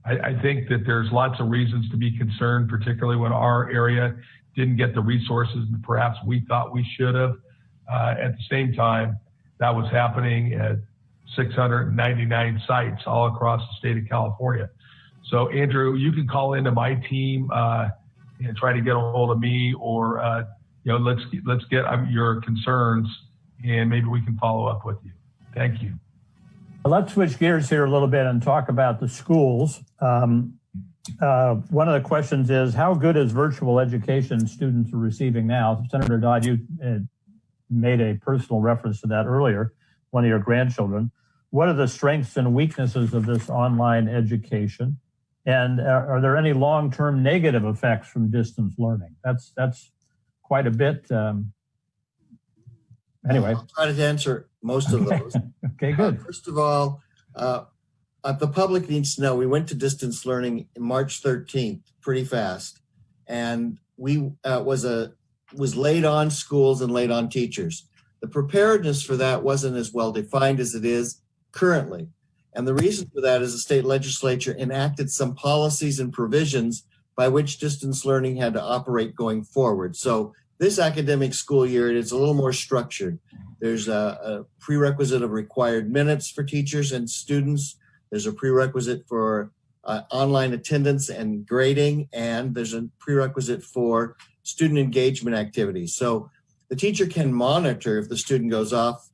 I think that there's lots of reasons to be concerned, particularly when our area didn't get the resources that perhaps we thought we should have. At the same time, that was happening at 699 sites all across the state of California. So Andrew, you can call into my team and try to get a hold of me, or let's get your concerns and maybe we can follow up with you. Thank you. Let's switch gears here a little bit and talk about the schools. One of the questions is, how good is virtual education students are receiving now? Senator Dodd, you made a personal reference to that earlier, one of your grandchildren. What are the strengths and weaknesses of this online education? And are there any long-term negative effects from distance learning? That's quite a bit. Anyway. I'll try to answer most of those. Okay, good. First of all, the public needs to know we went to distance learning March 13th, pretty fast. And we was laid on schools and laid on teachers. The preparedness for that wasn't as well defined as it is currently. And the reason for that is the state legislature enacted some policies and provisions by which distance learning had to operate going forward. So this academic school year, it's a little more structured. There's a prerequisite of required minutes for teachers and students. There's a prerequisite for online attendance and grading, and there's a prerequisite for student engagement activities. So the teacher can monitor if the student goes off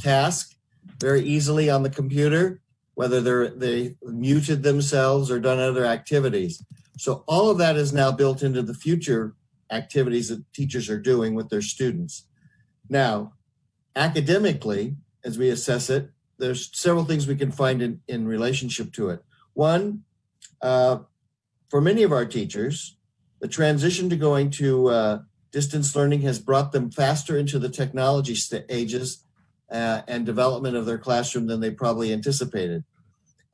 task very easily on the computer, whether they muted themselves or done other activities. So all of that is now built into the future activities that teachers are doing with their students. Now, academically, as we assess it, there's several things we can find in relationship to it. One, for many of our teachers, the transition to going to distance learning has brought them faster into the technology ages and development of their classroom than they probably anticipated.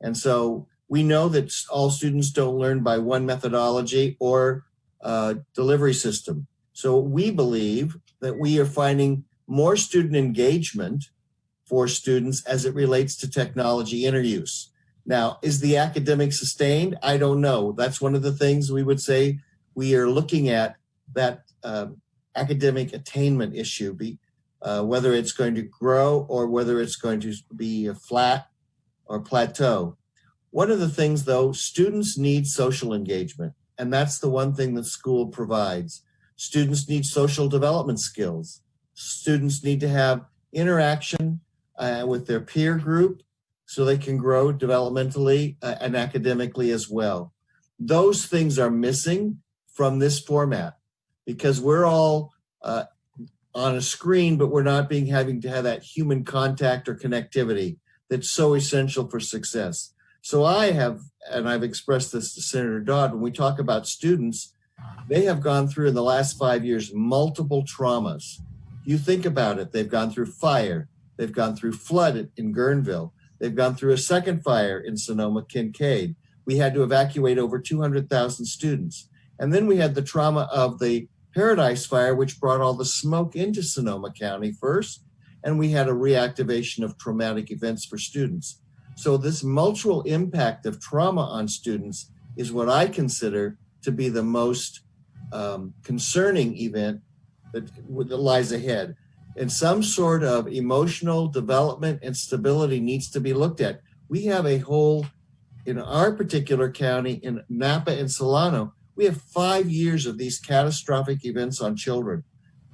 And so we know that all students don't learn by one methodology or delivery system. So we believe that we are finding more student engagement for students as it relates to technology interuse. Now, is the academic sustained? I don't know. That's one of the things we would say we are looking at, that academic attainment issue, whether it's going to grow or whether it's going to be a flat or plateau. One of the things, though, students need social engagement, and that's the one thing that school provides. Students need social development skills. Students need to have interaction with their peer group so they can grow developmentally and academically as well. Those things are missing from this format because we're all on a screen, but we're not having to have that human contact or connectivity that's so essential for success. So I have, and I've expressed this to Senator Dodd, when we talk about students, they have gone through in the last 5 years multiple traumas. You think about it, they've gone through fire, they've gone through flood in Guerneville, they've gone through a second fire in Sonoma Kincaid. We had to evacuate over 200,000 students. And then we had the trauma of the Paradise Fire, which brought all the smoke into Sonoma County first, and we had a reactivation of traumatic events for students. So this mutual impact of trauma on students is what I consider to be the most concerning event that lies ahead. And some sort of emotional development and stability needs to be looked at. We have a whole, in our particular county, in Napa and Solano, we have 5 years of these catastrophic events on children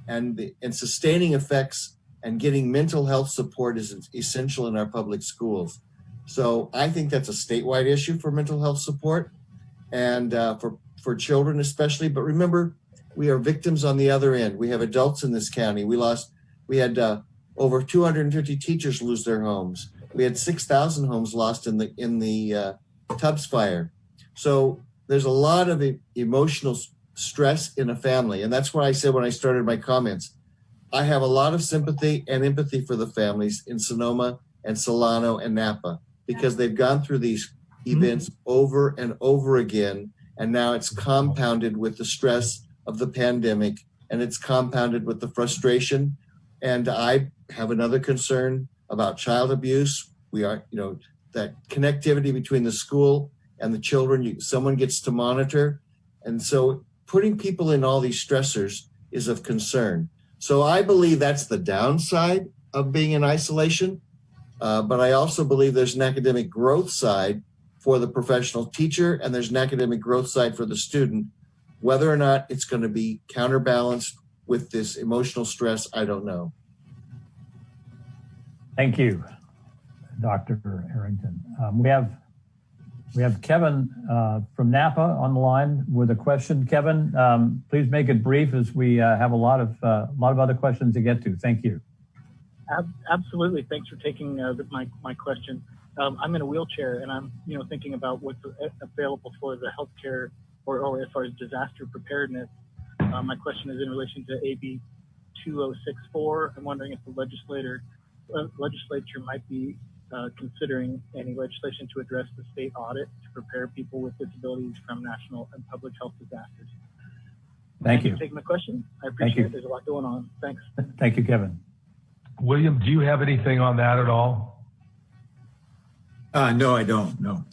and sustaining effects and getting mental health support is essential in our public schools. So I think that's a statewide issue for mental health support and for children especially. But remember, we are victims on the other end. We have adults in this county. We had over 250 teachers lose their homes. We had 6,000 homes lost in the Tubbs fire. So there's a lot of emotional stress in a family. And that's what I said when I started my comments. I have a lot of sympathy and empathy for the families in Sonoma and Solano and Napa, because they've gone through these events over and over again. And now it's compounded with the stress of the pandemic, and it's compounded with the frustration. And I have another concern about child abuse. We are, that connectivity between the school and the children, someone gets to monitor. And so putting people in all these stressors is of concern. So I believe that's the downside of being in isolation. But I also believe there's an academic growth side for the professional teacher, and there's an academic growth side for the student. Whether or not it's going to be counterbalanced with this emotional stress, I don't know. Thank you, Dr. Harrington. We have Kevin from Napa on the line with a question. Kevin, please make it brief, as we have a lot of other questions to get to. Thank you. Absolutely. Thanks for taking my question. I'm in a wheelchair, and I'm thinking about what's available for the healthcare or as far as disaster preparedness. My question is in relation to AB 2064. I'm wondering if the legislature might be considering any legislation to address the state audit to prepare people with disabilities from national and public health disasters. Thank you for taking my question. I appreciate it. There's a lot going on. Thanks. Thank you, Kevin. William, do you have anything on that at all? No, I don't. No.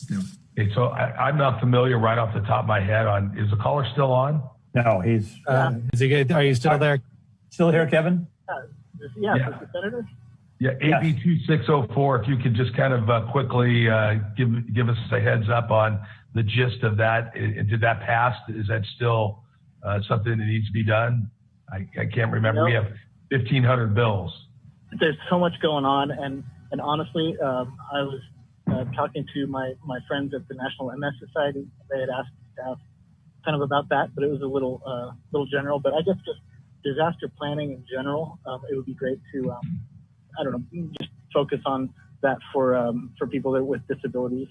Okay, so I'm not familiar right off the top of my head on, is the caller still on? No, he's, is he good? Are you still there? Still here, Kevin? Yeah. The senator? Yeah, AB 2604, if you could just kind of quickly give us a heads up on the gist of that. Did that pass? Is that still something that needs to be done? I can't remember. We have 1,500 bills. There's so much going on, and honestly, I was talking to my friends at the National MS Society. They had asked kind of about that, but it was a little general. But I guess just disaster planning in general, it would be great to just focus on that for people that with disabilities.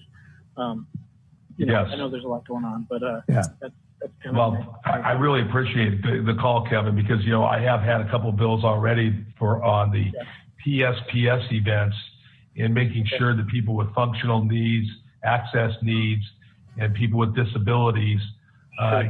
Yes. I know there's a lot going on, but yeah. That's kind of I really appreciate the call, Kevin, because I have had a couple of bills already on the PSPS events, and making sure that people with functional needs, access needs, and people with disabilities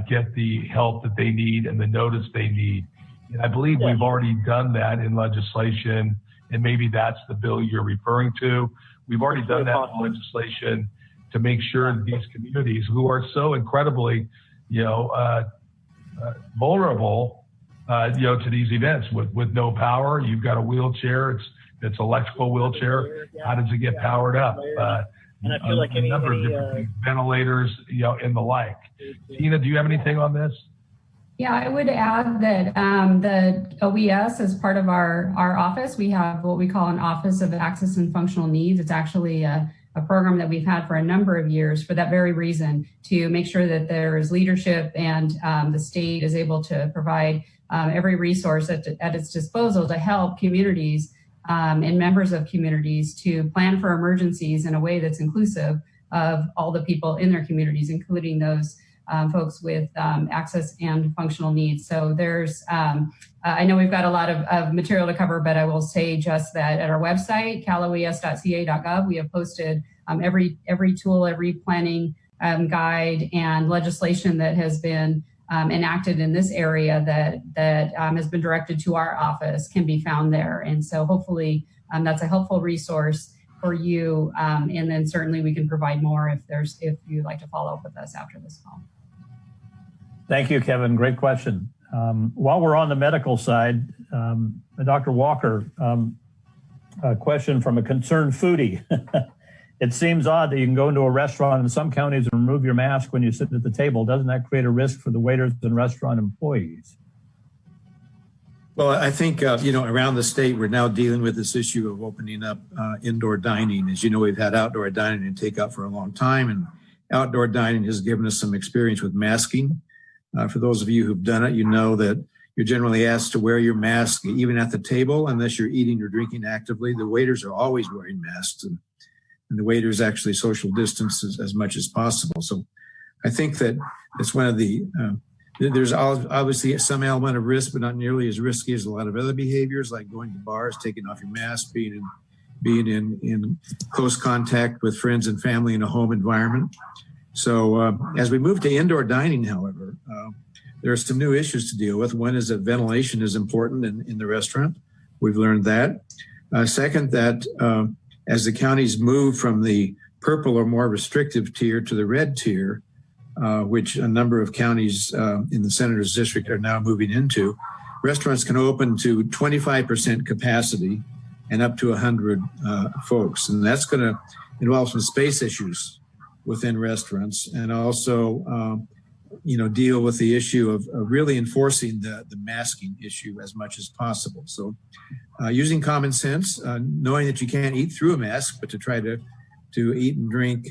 get the help that they need and the notice they need. And I believe we've already done that in legislation, and maybe that's the bill you're referring to. We've already done that in legislation to make sure that these communities who are so incredibly, vulnerable, to these events with no power. You've got a wheelchair. It's electrical wheelchair. How does it get powered up? And I feel like a number of different things, ventilators, and the like. Tina, do you have anything on this? Yeah, I would add that the OES, as part of our office, we have what we call an Office of Access and Functional Needs. It's actually a program that we've had for a number of years for that very reason, to make sure that there is leadership and the state is able to provide every resource at its disposal to help communities and members of communities to plan for emergencies in a way that's inclusive of all the people in their communities, including those folks with access and functional needs. So there's, I know we've got a lot of material to cover, but I will say just that at our website, caloes.ca.gov, we have posted every tool, every planning guide and legislation that has been enacted in this area that has been directed to our office can be found there. And so hopefully that's a helpful resource for you. And then certainly we can provide more if you'd like to follow up with us after this call. Thank you, Kevin. Great question. While we're on the medical side, Dr. Walker, a question from a concerned foodie. It seems odd that you can go into a restaurant in some counties and remove your mask when you sit at the table. Doesn't that create a risk for the waiters and restaurant employees? Well, I think, around the state, we're now dealing with this issue of opening up indoor dining. As you know, we've had outdoor dining and takeout for a long time, and outdoor dining has given us some experience with masking. For those of you who've done it, you know that you're generally asked to wear your mask even at the table, unless you're eating or drinking actively. The waiters are always wearing masks, and the waiters actually social distance as much as possible. So I think that it's one of the, there's obviously some element of risk, but not nearly as risky as a lot of other behaviors, like going to bars, taking off your mask, being in close contact with friends and family in a home environment. So as we move to indoor dining, however, there are some new issues to deal with. One is that ventilation is important in the restaurant. We've learned that. Second, that as the counties move from the purple or more restrictive tier to the red tier, which a number of counties in the Senator's District are now moving into, restaurants can open to 25% capacity and up to 100 folks. And that's going to involve some space issues within restaurants, and also deal with the issue of really enforcing the masking issue as much as possible. So using common sense, knowing that you can't eat through a mask, but to try to eat and drink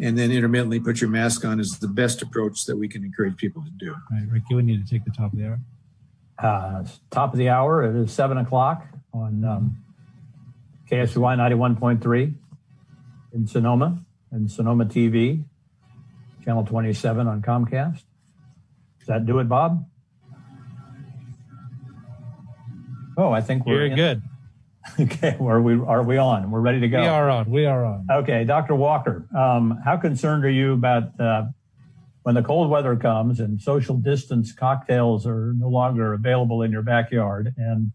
and then intermittently put your mask on is the best approach that we can encourage people to do. All right, Rick, you need to take the top of the hour. Top of the hour, it is 7 o'clock on KSUY 91.3 in Sonoma, and Sonoma TV, channel 27 on Comcast. Does that do it, Bob? Oh, I think we're good. Okay, are we on? We're ready to go. We are on. Okay, Dr. Walker, how concerned are you about when the cold weather comes and social distance cocktails are no longer available in your backyard, and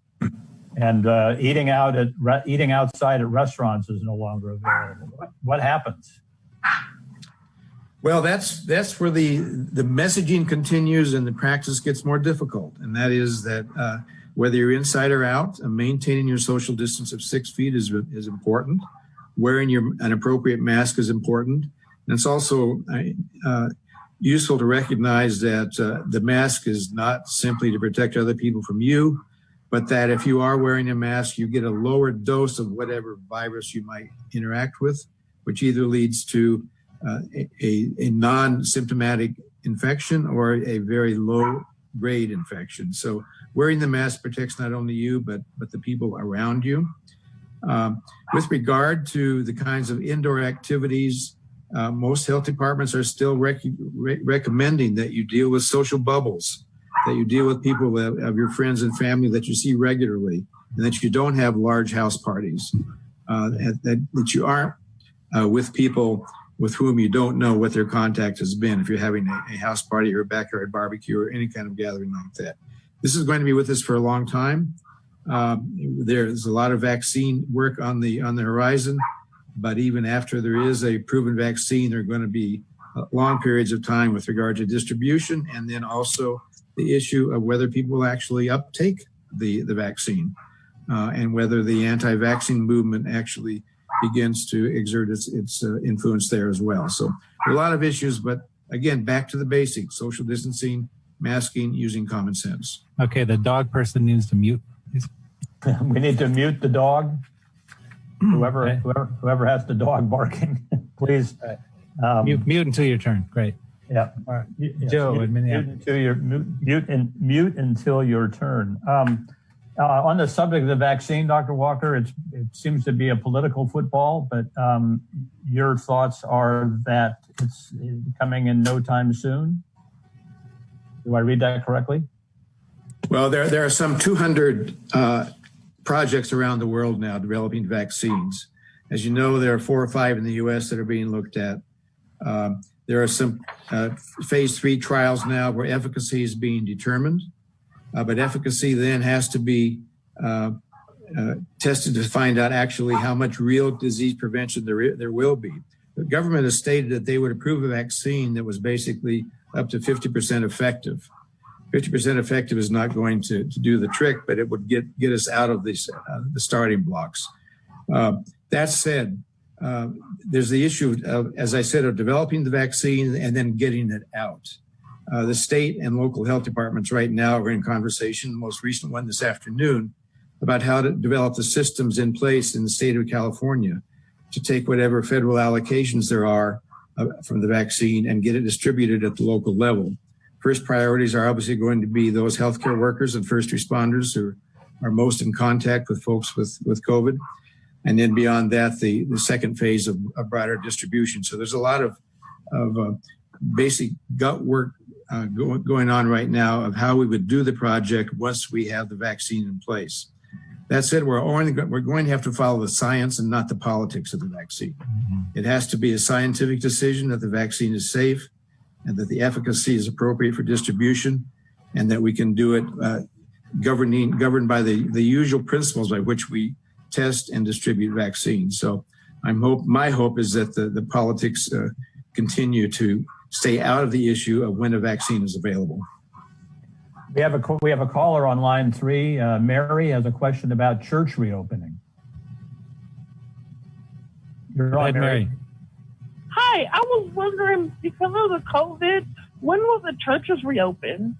eating outside at restaurants is no longer available? What happens? Well, that's where the messaging continues and the practice gets more difficult. And that is that whether you're inside or out, maintaining your social distance of 6 feet is important. Wearing an appropriate mask is important. And it's also useful to recognize that the mask is not simply to protect other people from you, but that if you are wearing a mask, you get a lower dose of whatever virus you might interact with, which either leads to a non-symptomatic infection or a very low-grade infection. So wearing the mask protects not only you, but the people around you. With regard to the kinds of indoor activities, most health departments are still recommending that you deal with social bubbles, that you deal with people of your friends and family that you see regularly, and that you don't have large house parties, that you aren't with people with whom you don't know what their contact has been, if you're having a house party or a backyard barbecue or any kind of gathering like that. This is going to be with us for a long time. There's a lot of vaccine work on the horizon, but even after there is a proven vaccine, there are going to be long periods of time with regard to distribution, and then also the issue of whether people will actually uptake the vaccine and whether the anti-vaccine movement actually begins to exert its influence there as well. So there are a lot of issues, but again, back to the basics: social distancing, masking, using common sense. Okay, the dog person needs to mute, please. We need to mute the dog. Whoever has the dog barking, please. Mute until your turn. Great. Yeah. All right. Yes, Joe, mute until your turn. On the subject of the vaccine, Dr. Walker, it seems to be a political football, but your thoughts are that it's coming in no time soon. Do I read that correctly? Well, there are some 200 projects around the world now developing vaccines. As you know, there are 4 or 5 in the U.S. that are being looked at. There are some phase 3 trials now where efficacy is being determined, but efficacy then has to be tested to find out actually how much real disease prevention there will be. The government has stated that they would approve a vaccine that was basically up to 50% effective. 50% effective is not going to do the trick, but it would get us out of the starting blocks. That said, there's the issue of, as I said, of developing the vaccine and then getting it out. The state and local health departments right now are in conversation, the most recent one this afternoon, about how to develop the systems in place in the state of California to take whatever federal allocations there are from the vaccine and get it distributed at the local level. First priorities are obviously going to be those healthcare workers and first responders who are most in contact with folks with COVID. And then beyond that, the second phase of broader distribution. So there's a lot of basic gut work going on right now of how we would do the project once we have the vaccine in place. That said, we're going to have to follow the science and not the politics of the vaccine. Mm-hmm. It has to be a scientific decision that the vaccine is safe and that the efficacy is appropriate for distribution, and that we can do it governed by the usual principles by which we test and distribute vaccines. So my hope is that the politics continue to stay out of the issue of when a vaccine is available. We have a caller on line 3. Mary has a question about church reopening. You're on, Mary. Hi, I was wondering, because of the COVID, when will the churches reopen?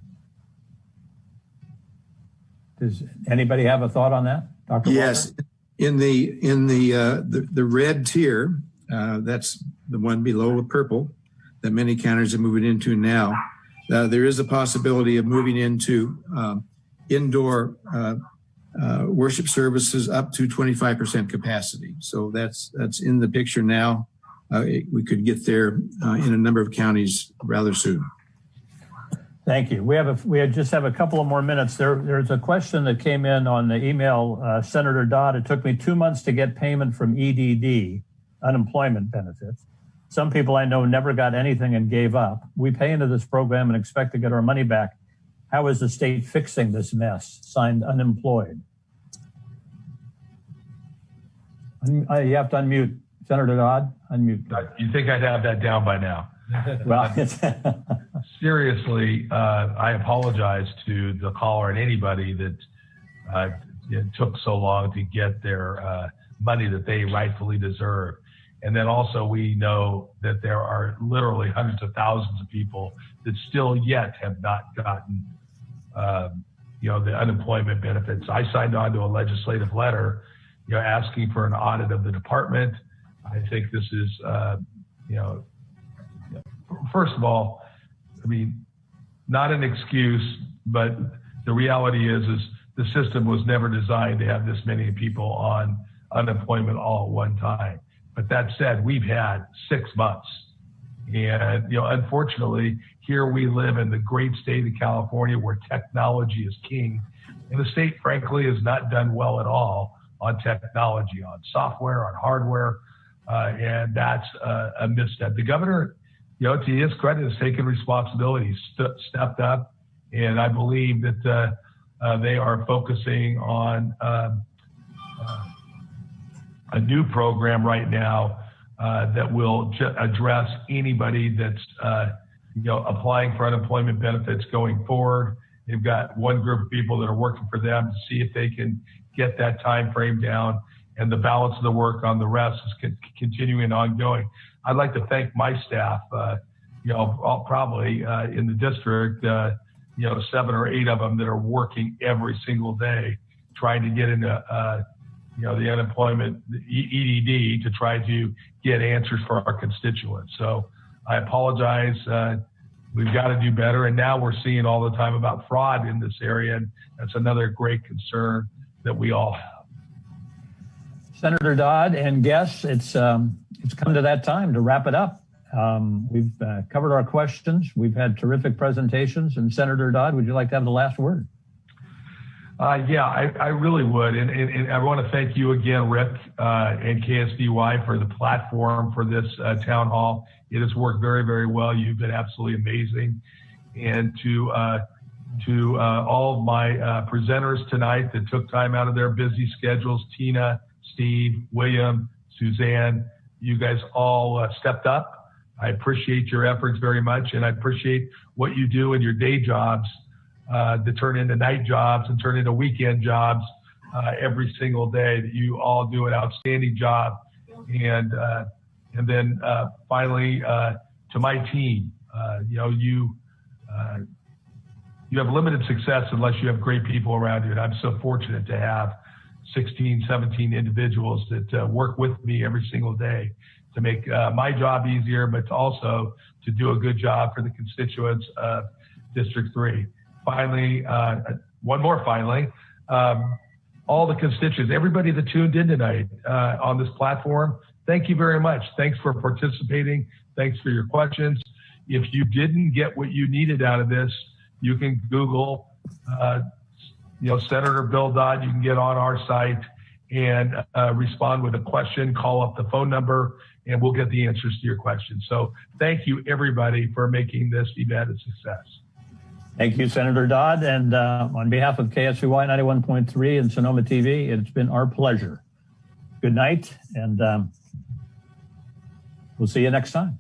Does anybody have a thought on that, Dr. Yes, Walker? in the red tier, that's the one below the purple that many counties are moving into now. There is a possibility of moving into indoor worship services up to 25% capacity. So that's in the picture now. We could get there in a number of counties rather soon. Thank you. We just have a couple of more minutes. There's a question that came in on the email, Senator Dodd. It took me 2 months to get payment from EDD, unemployment benefits. Some people I know never got anything and gave up. We pay into this program and expect to get our money back. How is the state fixing this mess? Signed, Unemployed. You have to unmute. Senator Dodd, unmute. You think I'd have that down by now? Well, seriously, I apologize to the caller and anybody that it took so long to get their money that they rightfully deserve. And then also we know that there are literally hundreds of thousands of people that still yet have not gotten, the unemployment benefits. I signed on to a legislative letter, asking for an audit of the department. I think this is, first of all, not an excuse, but the reality is the system was never designed to have this many people on unemployment all at one time. But that said, we've had 6 months. And, unfortunately, here we live in the great state of California where technology is king. And the state, frankly, has not done well at all on technology, on software, on hardware. And that's a misstep. The governor, to his credit, has taken responsibility, stepped up. And I believe that they are focusing on a new program right now that will address anybody that's applying for unemployment benefits going forward. They've got one group of people that are working for them to see if they can get that time frame down, and the balance of the work on the rest is continuing and ongoing. I'd like to thank my staff, probably in the district, 7 or 8 of them that are working every single day trying to get into the unemployment, the EDD, to try to get answers for our constituents. So I apologize. We've got to do better. And now we're seeing all the time about fraud in this area. And that's another great concern that we all have. Senator Dodd and guests, it's come to that time to wrap it up. We've covered our questions. We've had terrific presentations. And Senator Dodd, would you like to have the last word? I really would. And I want to thank you again, Rick, and KSDY for the platform for this town hall. It has worked very, very well. You've been absolutely amazing. And to all of my presenters tonight that took time out of their busy schedules, Tina, Steve, William, Suzanne, you guys all stepped up. I appreciate your efforts very much, and I appreciate what you do in your day jobs to turn into night jobs and turn into weekend jobs every single day. That you all do an outstanding job. And then finally, to my team, you you have limited success unless you have great people around you. And I'm so fortunate to have 16, 17 individuals that work with me every single day to make my job easier, but also to do a good job for the constituents of District 3. Finally, one more finally, all the constituents, everybody that tuned in tonight on this platform, thank you very much. Thanks for participating. Thanks for your questions. If you didn't get what you needed out of this, you can Google, Senator Bill Dodd. You can get on our site and respond with a question, call up the phone number, and we'll get the answers to your questions. So thank you, everybody, for making this event a success. Thank you, Senator Dodd. And on behalf of KSVY 91.3 and Sonoma TV, it's been our pleasure. Good night, and we'll see you next time.